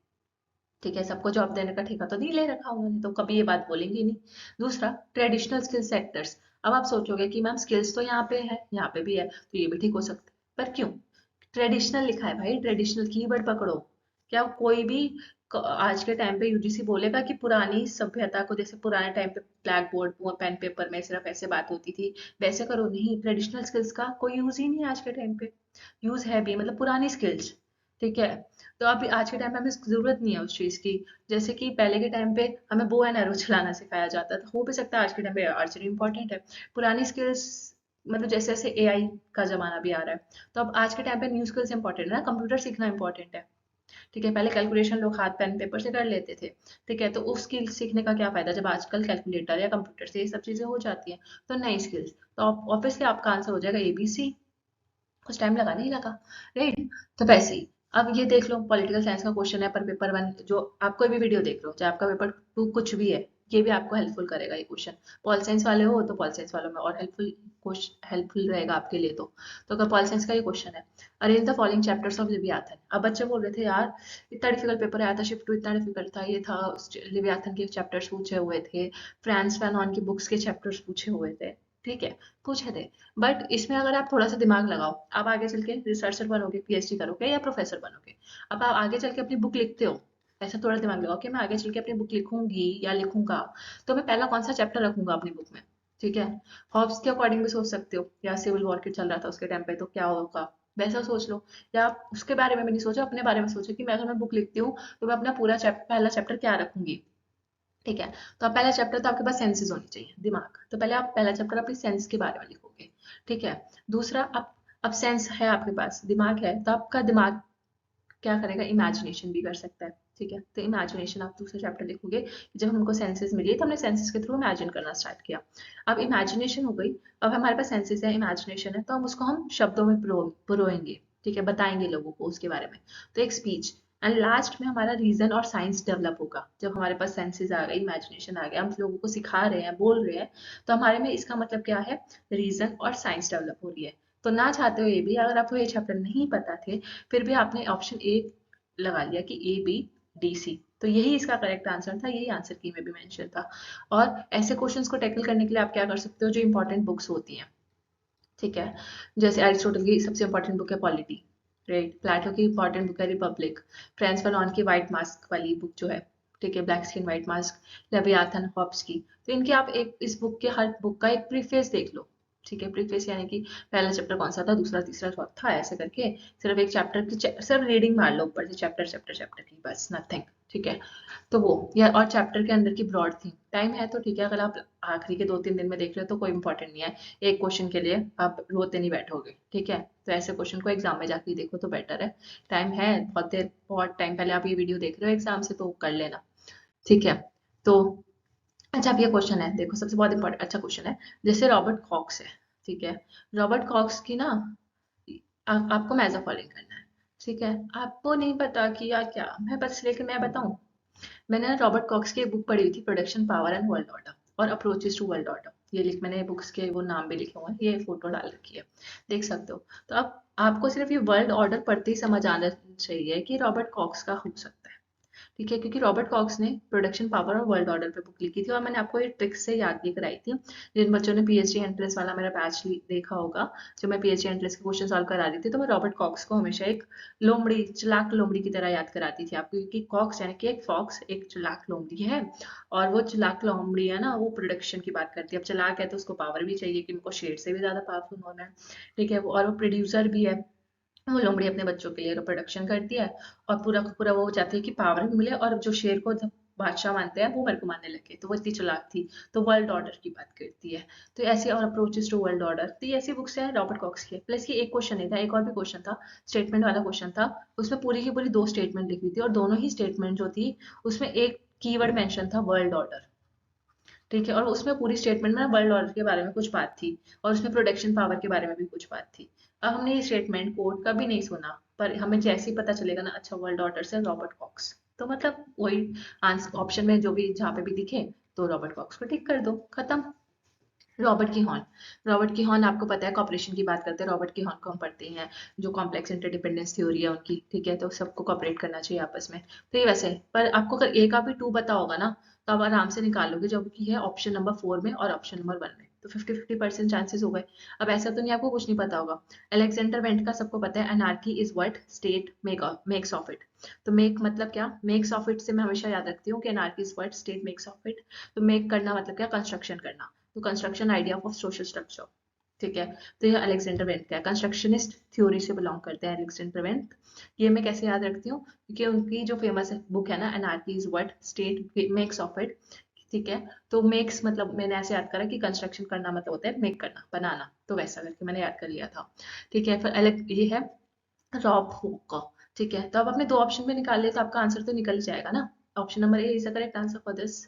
[SPEAKER 1] ठीक है। सबको जॉब देने का ठेका तो नहीं ले रखा उन्होंने, तो कभी ये बात बोलेंगे ही नहीं। दूसरा, ट्रेडिशनल स्किल सेक्टर्स। अब आप सोचोगे कि मैम स्किल्स तो यहाँ पे है, यहाँ पे भी है, तो ये भी ठीक हो सकता है, पर क्यों ट्रेडिशनल लिखा है भाई, ट्रेडिशनल कीवर्ड पकड़ो। क्या कोई भी आज के टाइम पे यूजीसी बोलेगा कि पुरानी सभ्यता को, जैसे पुराने टाइम पे ब्लैक बोर्ड पेन पेपर में सिर्फ ऐसे बात होती थी वैसे करो, नहीं। ट्रेडिशनल स्किल्स का कोई यूज ही नहीं है आज के टाइम पे। यूज है भी मतलब पुरानी स्किल्स, ठीक है। तो अभी आज के टाइम पे हमें जरूरत नहीं है उस चीज की। जैसे कि पहले के टाइम पे हमें बो एंड एरो चलाना सिखाया जाता था, हो भी सकता है आज के टाइम पे आर्चरी इंपॉर्टेंट है। पुरानी स्किल्स मतलब जैसे जैसे एआई का जमाना भी आ रहा है, तो अब आज के टाइम पे न्यू स्किल्स इंपॉर्टेंट है ना, कंप्यूटर सीखना इंपॉर्टेंट है, ठीक है। पहले कैलकुलेशन लोग हाथ पेन पेपर से कर लेते थे, ठीक है। तो उस स्किल सीखने का क्या फायदा जब आजकल कैलकुलेटर या कंप्यूटर से ये सब चीजें हो जाती हैं। तो नई स्किल्स, तो ऑब्वियसली आपका आंसर हो जाएगा एबीसी। कुछ टाइम लगा, नहीं लगा, राइट। तो वैसे ही अब ये देख लो, पॉलिटिकल साइंस का क्वेश्चन है पर पेपर वन, जो आप कोई भी वीडियो देख लो, चाहे आपका पेपर टू कुछ भी है, ये भी आपको हेल्पफुल करेगा ये क्वेश्चन। पॉल साइंस वाले हो तो पॉल साइंस वालों में और हेल्पफुल रहेगा आपके लिए। तो अगर पॉल साइंस का ये क्वेश्चन है, arrange the following chapters of Leviathan. अब बच्चे बोल रहे थे यार इतना डिफिकल्ट पेपर आया था, शिफ्ट टू इतना डिफिकल्ट था, ये था, लिवियाथन के चैप्टर्स पूछे हुए थे, फ्रांस फैनॉन की बुक्स के चैप्टर्स पूछे हुए थे, ठीक है, पूछे थे। बट इसमें अगर आप थोड़ा सा दिमाग लगाओ, आप आगे चल के रिसर्चर बनोगे, पीएचडी करोगे या प्रोफेसर बनोगे, अब आप आगे चल के अपनी बुक लिखते हो, ऐसा थोड़ा दिमाग लगाओ कि मैं आगे चल के अपनी बुक लिखूंगी या लिखूंगा, तो मैं पहला कौन सा चैप्टर रखूंगा अपनी बुक में, ठीक है। हॉब्स के अकॉर्डिंग भी सोच सकते हो, या सिविल वॉर के चल रहा था उसके टाइम पे तो क्या होगा, वैसा सोच लो। या आप उसके बारे में भी नहीं सोचो, अपने बारे में सोचो कि मैं अगर मैं बुक लिखती हूँ तो मैं अपना पहला चैप्टर क्या रखूंगी, ठीक है। तो आप पहला चैप्टर, तो आपके पास सेंसेस होनी चाहिए, दिमाग, तो पहले आप पहला चैप्टर अपनी सेंस के बारे में लिखोगे, ठीक है। दूसरा, अब सेंस है आपके पास, दिमाग है, तो आपका दिमाग क्या करेगा, इमेजिनेशन भी कर सकता है। ठीक है, तो इमेजिनेशन आप दूसरा चैप्टर देखोगे कि जब हमको सेंसेस मिली तो हमने सेंसेस के थ्रू इमेजिन करना स्टार्ट किया। अब इमेजिनेशन हो गई, अब हमारे पास सेंसेस है, इमेजिनेशन है, तो हम उसको हम शब्दों में पिरोएंगे। ठीक है, बताएंगे लोगों को उसके बारे में, तो एक स्पीच। एंड लास्ट में हमारा रीजन और साइंस डेवलप होगा। जब हमारे पास सेंसेस आ गई, इमेजिनेशन आ गया, हम लोगों को सिखा रहे हैं, बोल रहे हैं, तो हमारे में इसका मतलब क्या है, रीजन और साइंस डेवलप हो रही है। तो ना चाहते हुए भी, अगर आपको ये चैप्टर नहीं पता थे, फिर भी आपने ऑप्शन ए लगा लिया कि ए बी डी सी, तो यही इसका करेक्ट आंसर था, यही आंसर की में भी मेंशन था। और ऐसे क्वेश्चंस को टैकल करने के लिए आप क्या कर सकते हो, जो इंपॉर्टेंट बुक्स होती हैं। ठीक है, जैसे एरिस्टोटल की सबसे इंपॉर्टेंट बुक है पॉलिटी, राइट। प्लेटो की इंपॉर्टेंट बुक है रिपब्लिक। फ्रांस फैनोन की व्हाइट मास्क वाली बुक जो है, ठीक है, black skin white mask, Leviathan Hobbes की। तो इनके आप एक इस बुक के हर बुक का एक प्रीफेस देख लो। ठीक है, प्रीफेस यानी कि पहला चैप्टर कौन सा था, दूसरा तीसरा चौथा, ऐसे करके सिर्फ एक चैप्टर की सिर्फ रीडिंग मार लो ऊपर से, चैप्टर चैप्टर चैप्टर की, बस नथिंग। ठीक है, तो वो या और चैप्टर के अंदर की ब्रॉड थीम, टाइम है तो ठीक है, अगर आप आखिरी के 2-3 दिन में देख रहे हो तो कोई इंपॉर्टेंट नहीं है। एक क्वेश्चन के लिए आप रोते नहीं बैठोगे। ठीक है, तो ऐसे क्वेश्चन को एग्जाम में जाके देखो तो बेटर है। टाइम है, बहुत देर, बहुत टाइम पहले आप ये वीडियो देख रहे हो एग्जाम से, तो कर लेना। ठीक है, तो अच्छा, अब ये क्वेश्चन है, देखो सबसे बहुत इंपॉर्टेंट अच्छा क्वेश्चन है। जैसे रॉबर्ट कॉक्स है, ठीक है, रॉबर्ट कॉक्स की ना, आपको मैज फॉलोइंग करना है। ठीक है, आपको नहीं पता कि या क्या, मैं बस लेके मैं बताऊं। मैंने ना रॉबर्ट कॉक्स की एक बुक पढ़ी हुई थी, production power and world order और अप्रोचेस टू वर्ल्ड ऑर्डर। ये लिख मैंने बुक्स के वो नाम भी लिखे हुए हैं, ये फोटो डाल रखी है, देख सकते हो। तो अब आपको सिर्फ ये वर्ल्ड ऑर्डर पढ़ते ही समझ आना चाहिए कि रॉबर्ट कॉक्स का हो सकता है। ठीक है, क्योंकि रॉबर्ट कॉक्स ने प्रोडक्शन पावर और वर्ल्ड ऑर्डर पे बुक लिखी थी, और मैंने आपको ये ट्रिक से याद भी कराई थी। जिन बच्चों ने पीएचडी एंट्रेंस वाला मेरा बैच देखा होगा, जब मैं पीएचडी एंट्रेंस के क्वेश्चन सॉल्व करा रही थी, तो मैं रॉबर्ट कॉक्स को हमेशा एक लोमड़ी, चालाक लोमड़ी की तरह याद कराती थी आपको, क्योंकि कॉक्स यानी कि एक फॉक्स, एक चालाक लोमड़ी है। और वो चालाक लोमड़ी है ना, वो प्रोडक्शन की बात करती है। अब चालाक है तो उसको पावर भी चाहिए कि उनको शेर से भी ज्यादा पावरफुल होना है। ठीक है, और वो प्रोड्यूसर भी है। वो लोमड़ी अपने बच्चों के लिए प्रोडक्शन करती है, और पूरा का पूरा वो चाहती है कि पावर भी मिले, और जो शेर को जब बादशाह मानते हैं वो मेरे को मानने लगे, तो वो इतनी चालाक थी। तो वर्ल्ड ऑर्डर की बात करती है। तो ऐसे और अप्रोचेस टू वर्ल्ड ऑर्डर, तो ये ऐसी बुक्स है रॉबर्ट कॉक्स की। प्लस ये एक क्वेश्चन नहीं था, एक और भी क्वेश्चन था, स्टेटमेंट वाला क्वेश्चन था। उसमें पूरी की पूरी 2 स्टेटमेंट लिखी थी, और दोनों ही स्टेटमेंट जो थी, उसमें एक कीवर्ड मेंशन था, वर्ल्ड ऑर्डर। ठीक है, और उसमें पूरी स्टेटमेंट में वर्ल्ड ऑर्डर के बारे में कुछ बात थी, और उसमें प्रोडक्शन पावर के बारे में भी कुछ बात थी। अब हमने ये स्टेटमेंट कोड कभी नहीं सुना, पर हमें जैसे ही पता चलेगा ना, अच्छा वर्ल्ड ऑर्डर से रॉबर्ट कॉक्स, तो मतलब वही आंसर ऑप्शन में जो भी जहाँ पे भी दिखे, तो रॉबर्ट कॉक्स को टिक कर दो, खत्म। रॉबर्ट की हॉर्न, रॉबर्ट की हॉर्न आपको पता है, कॉपरेशन की बात करते हैं, रॉबर्ट की हॉर्न को हम पढ़ते हैं, जो कॉम्प्लेक्स इंटरडिपेंडेंस थ्योरी है उनकी। ठीक है, तो सबको कॉपरेट करना चाहिए आपस में। तो ये वैसे है, पर आपको अगर ए का भी 2 पता होगा ना, तो आप आराम से निकाल लोगे, जो कि है ऑप्शन नंबर 4 में और ऑप्शन नंबर 1 में, तो 50-50% चांसेस हो गए। अब ऐसा तो नहीं आपको कुछ नहीं पता होगा। अलेक्जेंडर वेंट का सबको पता है, anarchy is what state makes of it. तो मेक मतलब क्या, मेक्स ऑफ इट से मैं हमेशा याद रखती हूँ कि anarchy is what state makes of it. तो मेक करना मतलब क्या, कंस्ट्रक्शन करना, तो construction idea of social structure. ठीक है, तो ये अलेक्जेंडर वेंट का कंस्ट्रक्शनिस्ट थ्योरी से बिलोंग करते हैं अलेक्जेंडर वेंट। ये मैं कैसे याद रखती हूँ, क्योंकि उनकी जो फेमस बुक है ना, anarchy is what state makes of it. ठीक है, तो मेक्स मतलब मैंने ऐसे याद करा कि कंस्ट्रक्शन करना मतलब होता है मेक करना, बनाना, तो वैसा करके मैंने याद कर लिया था। ठीक है, फिर अलग ये है रॉब हुक। ठीक है, तो अब आपने 2 ऑप्शन में निकाल लिया, तो आपका आंसर तो निकल ही जाएगा ना। Option number A is the correct answer for this.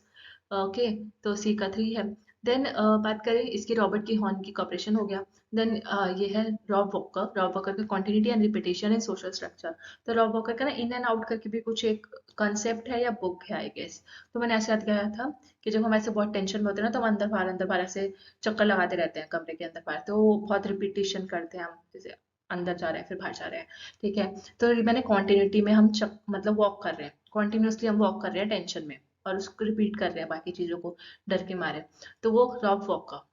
[SPEAKER 1] Okay, तो सी का 3 है। देन बात करें इसकी, रॉबर्ट की हॉर्न की कॉपरेशन हो गया। देन ये है रॉब वॉकर, रॉब वॉकर का continuity and repetition in social structure. तो रॉब वॉकर का ना इन एंड आउट करके भी कुछ एक कॉन्सेप्ट है या बुक है आई गेस। तो मैंने ऐसे याद किया था कि जब हम ऐसे बहुत टेंशन में होते हैं ना, तो हम अंदर बाहर ऐसे चक्कर लगाते रहते हैं कमरे के अंदर बाहर, तो बहुत रिपीटेशन करते हैं हम, जैसे अंदर जा रहे हैं फिर बाहर जा रहे हैं। ठीक है, तो ये मैंने कॉन्टिन्यूटी में हम मतलब वॉक कर रहे हैं, कॉन्टिन्यूसली हम वॉक कर रहे हैं टेंशन में, और उसको रिपीट कर रहे हैं बाकी चीजों को डर के मारे। तो वो रॉब वॉकर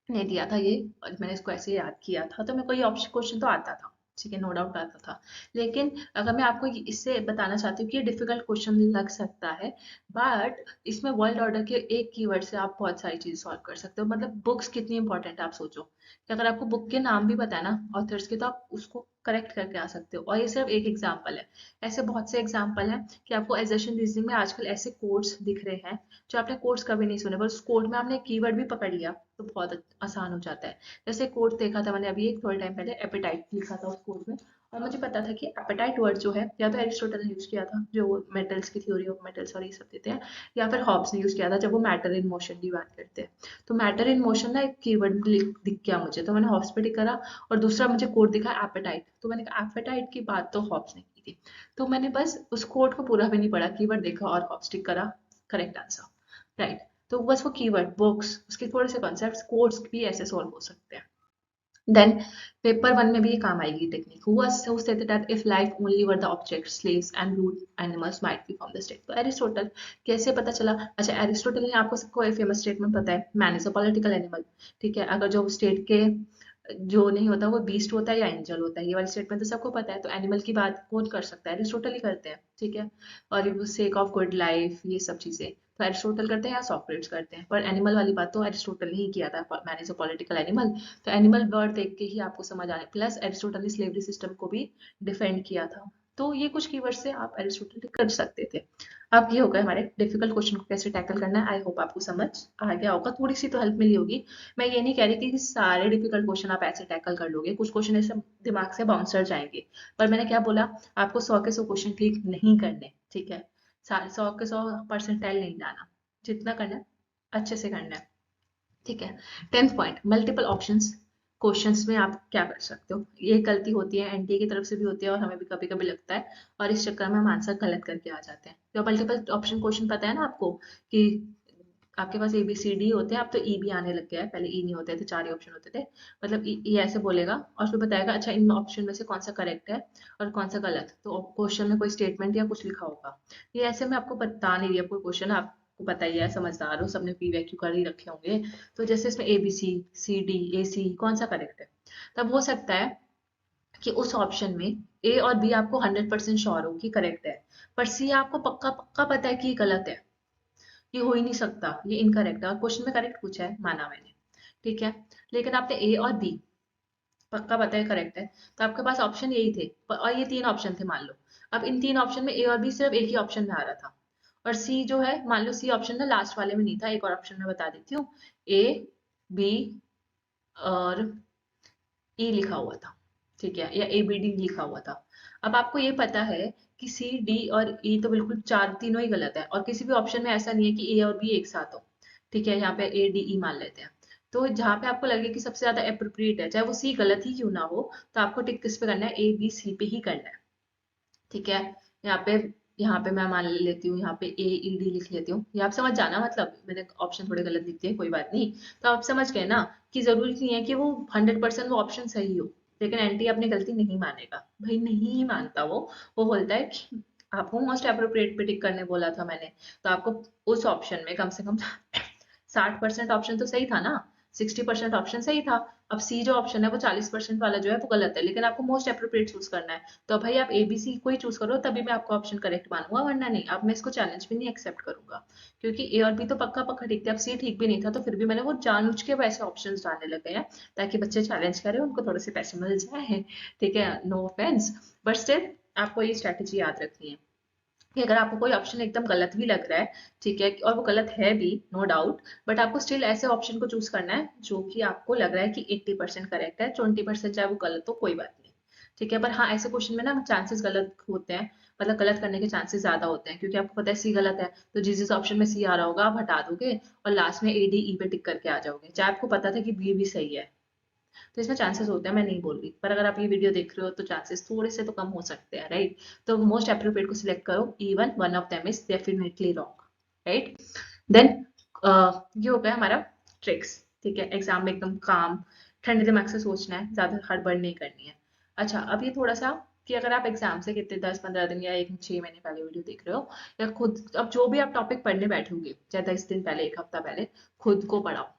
[SPEAKER 1] ने दिया था ये, और मैंने इसको ऐसे याद किया था, तो मेरे को ये ऑप्शन क्वेश्चन तो आता था। ठीक है, नो डाउट आता था। लेकिन अगर मैं आपको इससे बताना चाहती हूँ कि ये डिफिकल्ट क्वेश्चन लग सकता है, बट इसमें वर्ल्ड ऑर्डर के एक कीवर्ड से आप बहुत सारी चीज सॉल्व कर सकते हो। मतलब बुक्स कितनी इंपॉर्टेंट है आप सोचो, कि अगर आपको बुक के नाम भी पता है ना ऑथर्स के, तो आप उसको करेक्ट करके आ सकते हो। और ये सिर्फ एक एग्जाम्पल है, ऐसे बहुत से एग्जाम्पल हैं कि आपको एजर्शन रीजनिंग में आजकल ऐसे कोड्स दिख रहे हैं जो आपने कोड्स कभी नहीं सुने, पर उस कोड में आपने कीवर्ड भी पकड़ लिया तो बहुत आसान हो जाता है। जैसे कोड देखा था मैंने अभी एक थोड़े टाइम पहले, एपेटाइट लिखा था उस कोड में, और मुझे पता था कि एपेटाइट वर्ड जो है या तो एरिस्टोटल ने यूज किया था जो मेटल्स की थ्योरी ऑफ मेटल्स और ये सब देते हैं, या फिर हॉब्स ने यूज किया था जब वो मैटर इन मोशन की बात करते हैं। तो मैटर इन मोशन ना एक कीवर्ड दिख गया मुझे, तो मैंने हॉब्स पे टिक करा। और दूसरा मुझे कोड दिखा एपेटाइट, तो मैंने कहा एपेटाइट की बात तो हॉब्स ने की थी। तो मैंने बस उस कोड को पूरा भी नहीं पढ़ा, कीवर्ड देखा और हॉब्स टिक करा, करेक्ट आंसर, राइट। तो बस वो कीवर्ड बुक्स उसके थोड़े से कॉन्सेप्ट्स कोड्स भी ऐसे सॉल्व हो सकते हैं। देन पेपर वन में भी ये काम आएगी technique. Who stated that if life only were the objects, slaves and brute animals might be from the state। तो एरिस्टोटल, कैसे पता चला? अच्छा, एरिस्टोटल ने आपको सबको एक फेमस स्टेटमेंट पता है, man is a political animal. ठीक है, अगर जो स्टेट के जो नहीं होता वो बीस्ट होता है या एंजल होता है, ये वाली स्टेटमेंट तो सबको पता है। तो एनिमल की बात कौन कर सकता है? एरिस्टोटल ही करते हैं, ठीक है। और सेक ऑफ गुड लाइफ, ये सब चीजें तो एरिस्टोटल करते हैं या सॉक्रेट्स करते हैं, पर एनिमल वाली बात तो एरिस्टोटल ने ही किया था, man is a political animal. तो एनिमल वर्ड देख के ही आपको समझ आने, प्लस एरिस्टोटल ने स्लेवरी सिस्टम को भी डिफेंड किया था। तो ये कुछ कीवर्ड से आप एरिस्टोटल कर सकते थे। अब ये होगा हमारे डिफिकल्ट क्वेश्चन को कैसे टैकल करना है। आई होप आपको समझ आ गया होगा, थोड़ी सी तो हेल्प मिली होगी। मैं ये नहीं कह रही कि सारे डिफिकल्ट क्वेश्चन आप ऐसे टैकल कर लोगे, कुछ क्वेश्चन ऐसे दिमाग से बाउंसर जाएंगे। पर मैंने क्या बोला, आपको 100 के 100 क्वेश्चन ठीक नहीं करने, ठीक है। 100 के 100 परसेंटाइल नहीं लाना, जितना करना है अच्छे से करना है, ठीक है। 10th point, multiple options questions में आप क्या कर सकते हो। ये गलती होती है, एनटीए की तरफ से भी होती है और हमें भी कभी कभी लगता है, और इस चक्कर में हम आंसर गलत करके आ जाते हैं। तो मल्टीपल ऑप्शन क्वेश्चन पता है ना आपको कि आपके पास ए बी सी डी होते हैं, अब तो ई भी आने लग गया है, पहले ई नहीं होते थे, 4 ही ऑप्शन होते थे। मतलब ये ऐसे बोलेगा और फिर बताएगा अच्छा इन ऑप्शन में से कौन सा करेक्ट है और कौन सा गलत। तो क्वेश्चन में कोई स्टेटमेंट या कुछ लिखा होगा। ये ऐसे में आपको बता नहीं रही है, कोई क्वेश्चन आपको पता ही है, समझदार हो, सबने पी वैक्यू कर ही रखे होंगे। तो जैसे इसमें A B C D A सी कौन सा करेक्ट है, तब हो सकता है कि उस ऑप्शन में ए और बी आपको 100% श्योर हो कि करेक्ट है, पर सी आपको पक्का पक्का पता है कि ये गलत है, ये हो ही नहीं सकता, ये इनकरेक्ट है। और क्वेश्चन में करेक्ट पूछा है, माना मैंने, ठीक है। लेकिन आपने ए और बी पक्का पता है करेक्ट है, तो आपके पास ऑप्शन यही थे, और ये 3 ऑप्शन थे मान लो। अब इन 3 ऑप्शन में ए और बी सिर्फ एक ही ऑप्शन में आ रहा था, और सी जो है मान लो सी ऑप्शन ना लास्ट वाले में नहीं था, एक और ऑप्शन में बता देती हूँ, ए बी और ई लिखा हुआ था, ठीक है, या ए बी डी लिखा हुआ था। अब आपको ये पता है कि सी डी और ई तो बिल्कुल चार तीनों ही गलत है, और किसी भी ऑप्शन में ऐसा नहीं है कि ए और बी एक साथ हो, ठीक है। यहाँ पे ए डी ई मान लेते हैं। तो जहाँ पे आपको लगे कि सबसे ज्यादा अप्रोप्रिएट है, चाहे वो सी गलत ही क्यों ना हो, तो आपको टिक किस पे करना है, ए बी सी पे ही करना है, ठीक है। यहाँ पे यहाँ पे मैं मान लेती हूँ, यहाँ पे ए ई डी लिख लेती हूँ, ये आप समझ जाना, मतलब मैंने ऑप्शन थोड़े गलत लिख दिए, कोई बात नहीं। तो आप समझ गए ना कि जरूरी नहीं है कि वो 100% वो ऑप्शन सही हो। लेकिन एंटी अपनी गलती नहीं मानेगा, भाई नहीं ही मानता वो बोलता है कि आपको मोस्ट अप्रोप्रिएट पे टिक करने बोला था मैंने, तो आपको उस ऑप्शन में कम से कम 60% ऑप्शन तो सही था ना, 60% ऑप्शन सही था। अब सी जो ऑप्शन है वो 40% वाला जो है वो गलत है, लेकिन आपको मोस्ट अप्रोप्रिएट चूज करना है। तो भाई आप एबीसी को ही चूज करो, तभी मैं आपको ऑप्शन करेक्ट मानूंगा, वरना नहीं। अब मैं इसको चैलेंज भी नहीं एक्सेप्ट करूंगा, क्योंकि ए और बी तो पक्का पक्का ठीक थे। अब सी ठीक भी नहीं था, तो फिर भी मैंने वो जानबूझ के वैसे ऑप्शन डालने लगे हैं ताकि बच्चे चैलेंज करें, उनको थोड़े से पैसे मिल जाए, ठीक है, नो ऑफेंस। बट स्टिल आपको ये स्ट्रैटेजी याद रखनी है कि अगर आपको कोई ऑप्शन एकदम गलत भी लग रहा है, ठीक है, और वो गलत है भी, नो डाउट, बट आपको स्टिल ऐसे ऑप्शन को चूज करना है जो कि आपको लग रहा है कि 80% करेक्ट है, 20% चाहे वो गलत हो कोई बात नहीं, ठीक है। पर हाँ, ऐसे क्वेश्चन में ना चांसेस गलत होते हैं, मतलब गलत करने के चांसेस ज्यादा होते हैं, क्योंकि आपको पता है सी गलत है, तो जिस जिस ऑप्शन में सी आ रहा होगा आप हटा दोगे और लास्ट में ए डी ई पे टिक करके आ जाओगे, चाहे आपको पता था कि बी भी सही है। तो इसमें चांसेस होते हैं, मैं नहीं बोल रही, पर अगर आप ये वीडियो देख रहे हो तो चांसेस थोड़े से तो कम हो सकते हैं, राइट। तो मोस्ट अप्रोप्रिएट को सिलेक्ट करो, even one of them is definitely wrong, right. Then ये हो गया हमारा ट्रिक्स, ठीक है। एग्जाम में एकदम काम ठंडे दिमाग से सोचना है, ज्यादा हड़बड़ नहीं करनी है। अच्छा, अब ये थोड़ा सा कि अगर आप एग्जाम से कितने 10-15 दिन या 1-6 महीने पहले वीडियो देख रहे हो, या खुद अब जो भी आप टॉपिक पढ़ने बैठोगे, चाहे 10 दिन पहले, 1 हफ्ता पहले, खुद को पढ़ाओ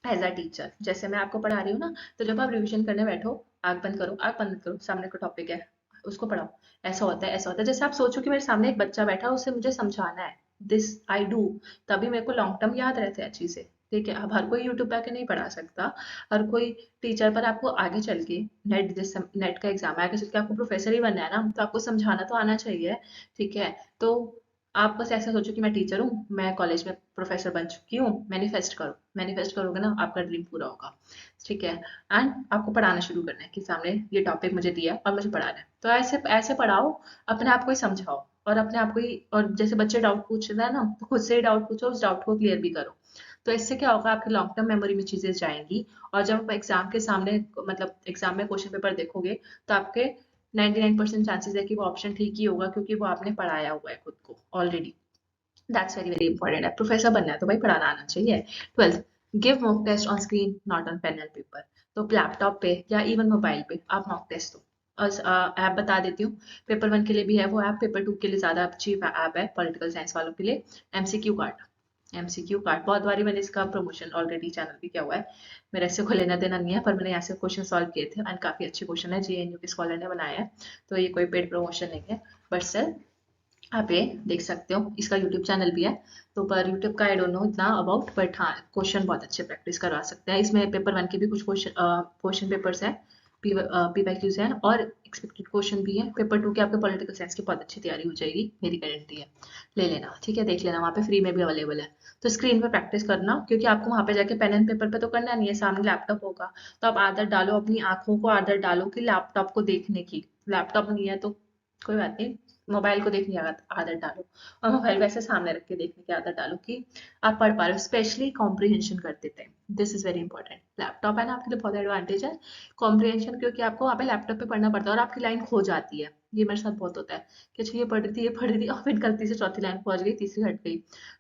[SPEAKER 1] एज अ टीचर। जैसे मैं आपको पढ़ा रही हूँ ना, तो जब आप रिवीजन करने बैठो, आग बंद करो, आग बंद करो, सामने का टॉपिक है उसको पढ़ाओ, ऐसा होता है ऐसा होता है। जैसे आप सोचो कि मेरे सामने एक बच्चा बैठा है, उसे मुझे समझाना है, दिस आई डू, तभी मेरे को लॉन्ग टर्म याद रहते हैं चीजें, ठीक है। अब हर कोई यूट्यूब पे आके नहीं पढ़ा सकता, हर कोई टीचर, पर आपको आगे चल के नेट, जैसे नेट का एग्जाम है, आगे चल के आपको प्रोफेसर ही बनना है ना, तो आपको समझाना तो आना चाहिए, ठीक है। तो आप बस ऐसा सोचो कि मैं टीचर हूँ, मैं कॉलेज में प्रोफेसर बन चुकी हूँ, मैनिफेस्ट करो, मैनिफेस्ट करोगे ना आपका ड्रीम पूरा होगा। ठीक है। एंड आपको पढ़ाना शुरू करना है कि सामने ये टॉपिक मुझे दिया है और मुझे पढ़ाना है, तो ऐसे ऐसे पढ़ाओ, अपने आप को ही समझाओ और अपने आप को ही, और जैसे बच्चे डाउट पूछ रहे हैं ना, तो खुद से ही डाउट पूछो, उस डाउट को क्लियर भी करो। तो इससे क्या होगा, आपके लॉन्ग टर्म मेमोरी में चीजें जाएंगी, और जब आप एग्जाम के सामने, मतलब एग्जाम में क्वेश्चन पेपर देखोगे, तो आपके 99% चांसेस है कि वो ऑप्शन ठीक ही होगा, क्योंकि वो आपने पढ़ाया हुआ है खुद को already. That's very very important है। प्रोफेसर बनना है तो भाई पढ़ाना आना चाहिए। 12th, give mock test on screen not on pen and paper. तो लैपटॉप पे या इवन मोबाइल पे आप मॉक टेस्ट दो। ऐप बता देती हूँ, पेपर 1 के लिए भी है वो ऐप, पेपर 2 के लिए ज़्यादा अच्छी ऐप है पॉलिटिकल साइंस वालों के लिए। एमसीक्यू कार्ड, एमसीक्यू कार्ड बहुत बारी मैंने इसका प्रमोशन ऑलरेडी चैनल पे किया हुआ है, मेरा इससे कोई लेना देना नहीं है, पर मैंने यहाँ से क्वेश्चन सॉल्व किए थे एंड काफ़ी अच्छे क्वेश्चन है, जेएनयू के स्कॉलर ने बनाया है, तो ये कोई पेड प्रमोशन नहीं है। बट सर आप ये देख सकते हो, इसका यूट्यूब चैनल भी है, तो पर यूट्यूब का आई डोंट नो इतना अबाउट, बट हाँ क्वेश्चन बहुत अच्छे प्रैक्टिस करवा सकते हैं इसमें। पेपर 1 के भी कुछ क्वेश्चन पेपर्स हैं, पीवाईक्यूज हैं, और एक्सपेक्टेड क्वेश्चन भी है। पेपर 2 के आपके पॉलिटिकल साइंस की बहुत अच्छी तैयारी हो जाएगी, मेरी गारंटी है। ले लेना, ठीक है, देख लेना, वहाँ पे फ्री में भी अवेलेबल है। तो स्क्रीन पे प्रैक्टिस करना, क्योंकि आपको वहाँ पे जाके पेन एंड पेपर पे तो करना नहीं है, सामने लैपटॉप होगा, तो आप आदत डालो, अपनी आंखों को आदत डालो कि लैपटॉप को देखने की। लैपटॉप नहीं है तो कोई बात नहीं, मोबाइल को देखने की आदत डालो, और मोबाइल वैसे सामने रख के देखने की आदत डालो कि आप पढ़ पा रहे हो, स्पेशली कॉम्प्रिहेंशन करते थे। This is very important. Laptop है ना आपके लिए बहुत एडवांटेज है कॉम्प्रिहेंशन, क्योंकि आपको वहाँ पे लैपटॉप पे पढ़ना पड़ता है और आपकी लाइन खो जाती है। ये मेरे साथ बहुत होता है कि अच्छा ये पढ़ रही थी, ये पढ़ रही थी, और फिर गलती से चौथी लाइन पहुंच गई, तीसरी हट गई।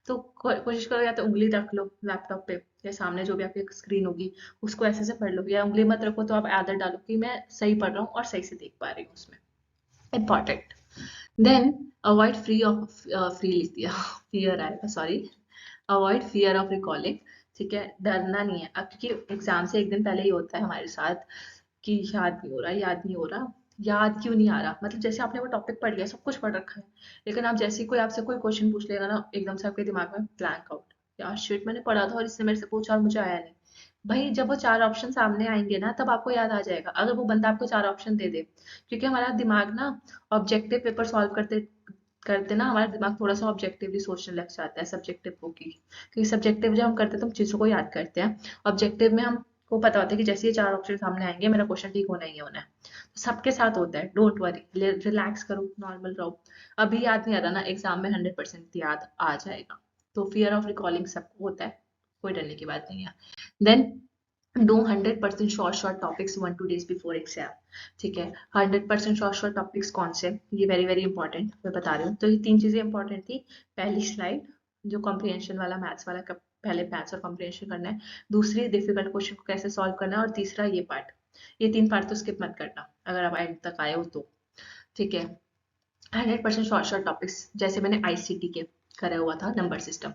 [SPEAKER 1] तो कोशिश करो, या तो उंगली रख लो लैपटॉप पे या सामने जो भी आपकी स्क्रीन होगी, उसको ऐसे से पढ़ लो, या उंगली मत रखो, तो आप आदत डालो कि मैं सही पढ़ रहा हूँ और सही से देख पा रही हूँ उसमें। इंपॉर्टेंट। देन अवॉइड फ्री लिख दिया फियर आएगा, sorry, avoid fear of recalling. ठीक है, डरना नहीं है अब, क्योंकि एग्जाम से एक दिन पहले ही होता है हमारे साथ कि याद नहीं हो रहा, याद नहीं हो रहा। याद क्यों नहीं आ रहा, मतलब जैसे आपने वो टॉपिक पढ़ लिया, सब कुछ पढ़ रखा है, लेकिन आप जैसे ही कोई आपसे कोई क्वेश्चन पूछ लेगा ना, एकदम से आपके दिमाग में ब्लैंक आउट, यार शिट मैंने पढ़ा था और इसने मेरे से पूछा और मुझे आया नहीं। भाई जब वो 4 ऑप्शन सामने आएंगे ना, तब आपको याद आ जाएगा, अगर वो बंदा आपको 4 ऑप्शन दे दे, क्योंकि हमारा दिमाग ना ऑब्जेक्टिव पेपर सॉल्व करते करते ना, हमारा दिमाग थोड़ा सा ऑब्जेक्टिवली सोचने लग जाता है सब्जेक्टिव को की, क्योंकि सब्जेक्टिव जब हम करते हैं तो हम चीज़ों को याद करते हैं, ऑब्जेक्टिव में हमको पता होता है कि जैसे ये 4 ऑप्शन सामने आएंगे मेरा क्वेश्चन ठीक होना ही होना है। तो सबके साथ होता है, डोंट वरी, रिलैक्स करो, नॉर्मल रहो। अभी याद नहीं आ रहा ना, एग्जाम में 100% याद आ जाएगा। तो फियर ऑफ रिकॉलिंग सबको होता है, कोई डरने की बात नहीं है। Then do 100% short short topics 1-2 days before exam. ठीक है, 100% शॉर्ट शॉर्ट टॉपिक्स कौन से, ये वेरी वेरी इंपॉर्टेंट मैं बता रही हूँ। तो ये 3 चीजें इंपॉर्टेंट थी। पहली स्लाइड, जो कॉम्प्रिहेंशन वाला मैथ्स वाला पहले मैथ्स और कॉम्प्रिहेंशन करना है, दूसरी डिफिकल्ट क्वेश्चन को कैसे सॉल्व करना है, और तीसरा ये पार्ट। ये 3 पार्ट तो स्किप मत करना अगर आप एंड तक आए हो तो। ठीक है, 100% शॉर्ट शॉर्ट टॉपिक्स, जैसे मैंने आईसीटी के करा हुआ था नंबर सिस्टम,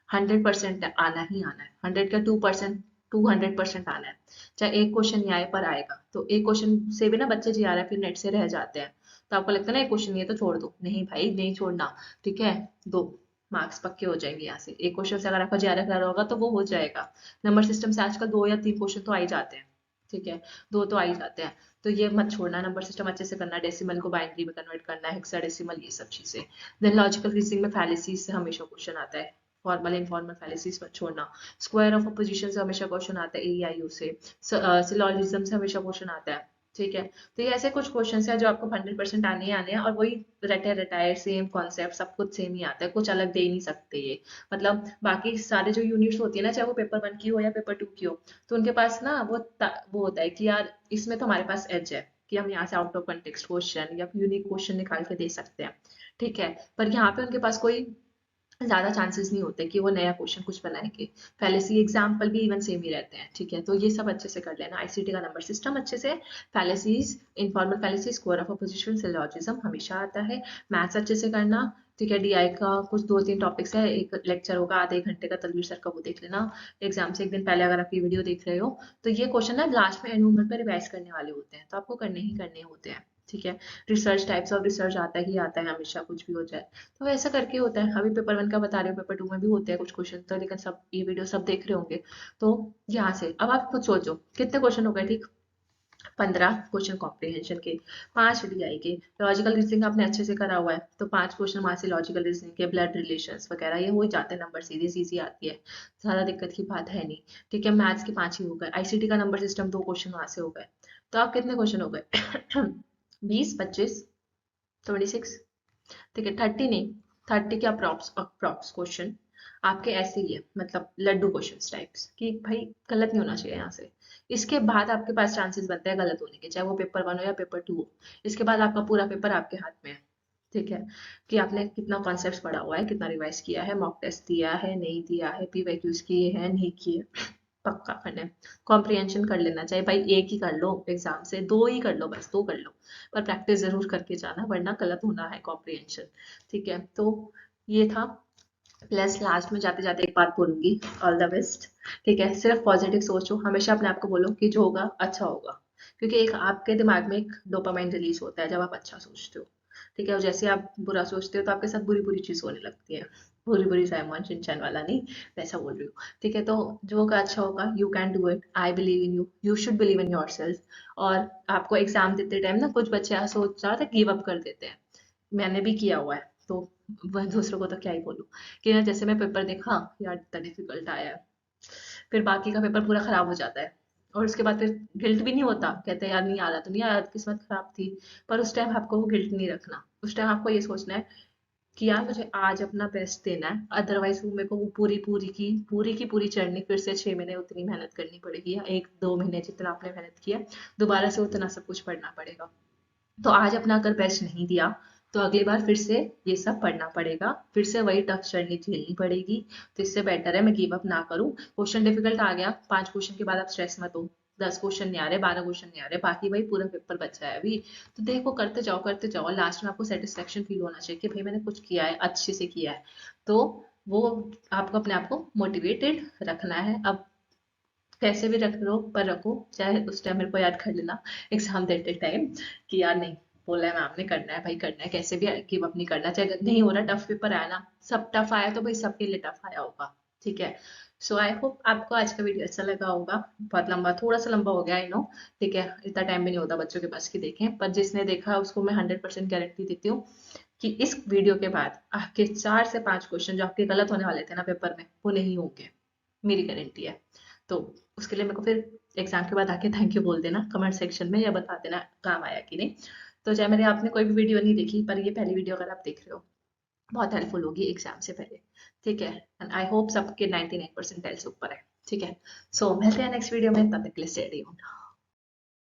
[SPEAKER 1] 100% आना ही आना है, 100 का 2%, 200% आना है, चाहे एक क्वेश्चन नहीं आए पर आएगा। तो एक क्वेश्चन से भी ना बच्चे जी आ रहे हैं फिर नेट से रह जाते हैं, तो आपको लगता है ना एक क्वेश्चन ये तो छोड़ दो, नहीं भाई नहीं छोड़ना। ठीक है, 2 मार्क्स पक्के हो जाएंगे यहाँ से, एक क्वेश्चन से अगर आपका जीआरएफ रहा होगा तो वो हो जाएगा। नंबर सिस्टम से आजकल 2 या 3 क्वेश्चन तो आ ही जाते हैं। ठीक है, 2 तो आ ही जाते हैं, तो ये मत छोड़ना, नंबर सिस्टम अच्छे से करना, डेसिमल को बाइनरी में कन्वर्ट करना, हेक्साडेसिमल, ये सब चीजें। देन लॉजिकल रीजनिंग में फैलेसीज से हमेशा क्वेश्चन आता है, फॉर्मल इनफॉर्मल फैलेसीज मत छोड़ना। स्क्वायर ऑफ अपोजिशन से हमेशा क्वेश्चन आता है, एईआईयू से। सिलोजिज्म से हमेशा क्वेश्चन आता है। ठीक है, तो ये ऐसे कुछ क्वेश्चन है जो आपको 100% आने ही आने हैं, और वही रटे रटाए सेम कॉन्सेप्ट सब कुछ सेम ही आता है, कुछ अलग दे ही नहीं सकते ये। मतलब बाकी सारे जो यूनिट्स होती है ना, चाहे वो पेपर 1 की हो या पेपर 2 की हो, तो उनके पास ना वो होता है कि यार इसमें तो हमारे पास एज है कि हम यहाँ से आउट ऑफ कंटेक्स्ट क्वेश्चन या यूनिक क्वेश्चन निकाल के दे सकते हैं। ठीक है, पर यहाँ पे उनके पास कोई ज्यादा चांसेस नहीं होते कि वो नया क्वेश्चन कुछ बनाएंगे। फैलेसी एग्जाम्पल भी इवन सेम ही रहते हैं। ठीक है, तो ये सब अच्छे से कर लेना, आईसीटी का नंबर सिस्टम अच्छे से, फैलेसीज, informal फैलेसीज, square of opposition, syllogism हमेशा आता है। मैथ्स अच्छे से करना। ठीक है, डीआई का कुछ 2-3 टॉपिक्स है, एक लेक्चर होगा आधे 1 घंटे का, तलवीर सर का, वो देख लेना एग्जाम से एक दिन पहले, अगर आप ये वीडियो देख रहे हो। तो ये क्वेश्चन ना लास्ट में एंड मोमेंट पर रिवाइज करने वाले होते हैं, तो आपको करने ही करने होते हैं। ठीक है, रिसर्च, टाइप्स ऑफ रिसर्च आता ही आता है हमेशा, कुछ भी हो जाए। तो ऐसा करके होता है। अभी पेपर 1 का बता रही हूँ, पेपर 2 में भी होते हैं कुछ क्वेश्चन, तो लेकिन सब ये वीडियो सब देख रहे होंगे। तो यहाँ से अब आप खुद सोचो कितने क्वेश्चन हो गए, ठीक। 15 क्वेश्चन कॉम्प्रिहेंशन के, 5 डीआई के। लॉजिकल रीजनिंग आपने अच्छे से करा हुआ है तो 5 क्वेश्चन वहां से लॉजिकल रीजनिंग के, ब्लड रिलेशंस वगैरह ये हो ही जाते हैं, नंबर सीरीज इजी आती है, ज़्यादा दिक्कत की बात है नहीं। ठीक है, मैथ्स के 5 ही हो गए, आईसीटी का नंबर सिस्टम 2 क्वेश्चन वहां से हो गए। तो आप कितने क्वेश्चन हो गए? 20, 25, 26। ठीक है, 30 नहीं, 30 के अप्रॉक्स अप्रॉक्स क्वेश्चन आपके ऐसे ही है, मतलब लड्डू क्वेश्चन टाइप्स कि भाई गलत नहीं होना चाहिए यहाँ से। इसके बाद आपके पास चांसेस बनते हैं गलत होने के, चाहे वो पेपर 1 हो या पेपर 2 हो। इसके बाद आपका पूरा पेपर आपके हाथ में है। ठीक है, कि आपने कितना कॉन्सेप्ट पढ़ा हुआ है, कितना रिवाइज किया है, मॉक टेस्ट दिया है नहीं दिया है, पीवाईक्यूज किए हैं नहीं किए, पक्का करना है। कॉम्प्रिहेंशन कर लेना, चाहे भाई एक ही कर लो एग्जाम से, 2 ही कर लो, बस 2 कर लो, पर प्रैक्टिस जरूर करके जाना वरना गलत होना है कॉम्प्रिहेंशन। ठीक है, तो ये था। प्लस लास्ट में जाते जाते एक बात बोलूंगी, ऑल द बेस्ट। ठीक है, सिर्फ पॉजिटिव सोचो, हमेशा अपने आप को बोलो कि जो होगा अच्छा होगा, क्योंकि एक आपके दिमाग में एक डोपामाइन रिलीज होता है जब आप अच्छा सोचते हो। ठीक है, और जैसे आप बुरा सोचते हो तो आपके साथ बुरी बुरी चीज होने लगती है, बुरी बुरी साइमन शिनचैन वाला नहीं, वैसा बोल रही हूँ। ठीक है, तो जो होगा अच्छा होगा, you can do it, I believe in you, you should believe in your self. और आपको एग्जाम देते टाइम ना कुछ बच्चे ऐसा सोच रहा था गिव अप कर देते हैं, मैंने भी किया हुआ है, तो वह दूसरों को तो क्या ही बोलूं, कि ना जैसे मैं पेपर देखा यार इतना डिफिकल्ट आया है, फिर बाकी का पेपर पूरा खराब हो जाता है, और उसके बाद फिर गिल्ट भी नहीं होता, कहते हैं यार नहीं आ रहा तो नहीं आया, किस्मत खराब थी। पर उस टाइम आपको वो गिल्ट नहीं रखना, उस टाइम आपको ये सोचना है कि यार मुझे आज अपना बेस्ट देना है, अदरवाइज वो मेरे को वो पूरी जर्नी फिर से 6 महीने उतनी मेहनत करनी पड़ेगी, या 1-2 महीने जितना आपने मेहनत किया दोबारा से उतना सब कुछ पढ़ना पड़ेगा। तो आज अपना अगर बेस्ट नहीं दिया तो अगली बार फिर से ये सब पढ़ना पड़ेगा, फिर से वही टफ जर्नी झेलनी पड़ेगी। तो इससे बेटर है मैं गिव अप ना करूं। क्वेश्चन डिफिकल्ट आ गया, 5 क्वेश्चन के बाद आप स्ट्रेस मत हो, 10 क्वेश्चन नहीं आ रहे, 12 क्वेश्चन नहीं आ रहे, बाकी भाई पूरा पेपर बचा है अभी। तो देखो करते जाओ, लास्ट में आपको सेटिस्फेक्शन फील होना चाहिए कि भाई मैंने कुछ किया है, अच्छे से किया है। तो वो आपको अपने आप को मोटिवेटेड रखना है। अब कैसे भी रख लो पर रखो, चाहे उस टाइम मेरे को याद कर लेना एग्जाम देते टाइम कि यार नहीं, बोला है मैम ने, करना है भाई करना है, कैसे भी गिव अप नहीं करना, चाहे नहीं हो रहा, टफ पेपर आया ना, सब टफ आया तो भाई सबके लिए टफ आया होगा। ठीक है, सो आई होप आपको आज का वीडियो अच्छा लगा होगा। बहुत लंबा, थोड़ा सा लंबा हो गया आई नो। ठीक है, इतना टाइम भी नहीं होता बच्चों के पास कि देखें, पर जिसने देखा उसको मैं 100% गारंटी देती हूँ कि इस वीडियो के बाद आपके 4 से 5 क्वेश्चन जो आपके गलत होने वाले थे ना पेपर में वो नहीं होंगे, मेरी गारंटी है। तो उसके लिए मेरे को फिर एग्जाम के बाद आके थैंक यू बोल देना कमेंट सेक्शन में, या बता देना काम आया कि नहीं। तो चाहे मेरे आपने कोई भी वीडियो नहीं देखी, पर ये पहली वीडियो अगर आप देख रहे हो, बहुत हेल्पफुल होगी एग्जाम से पहले। ठीक है, एंड आई होप सबके 99% से ऊपर है। ठीक है, सो मिलते हैं नेक्स्ट वीडियो में, तब तक के लिए स्टे ट्यून्ड।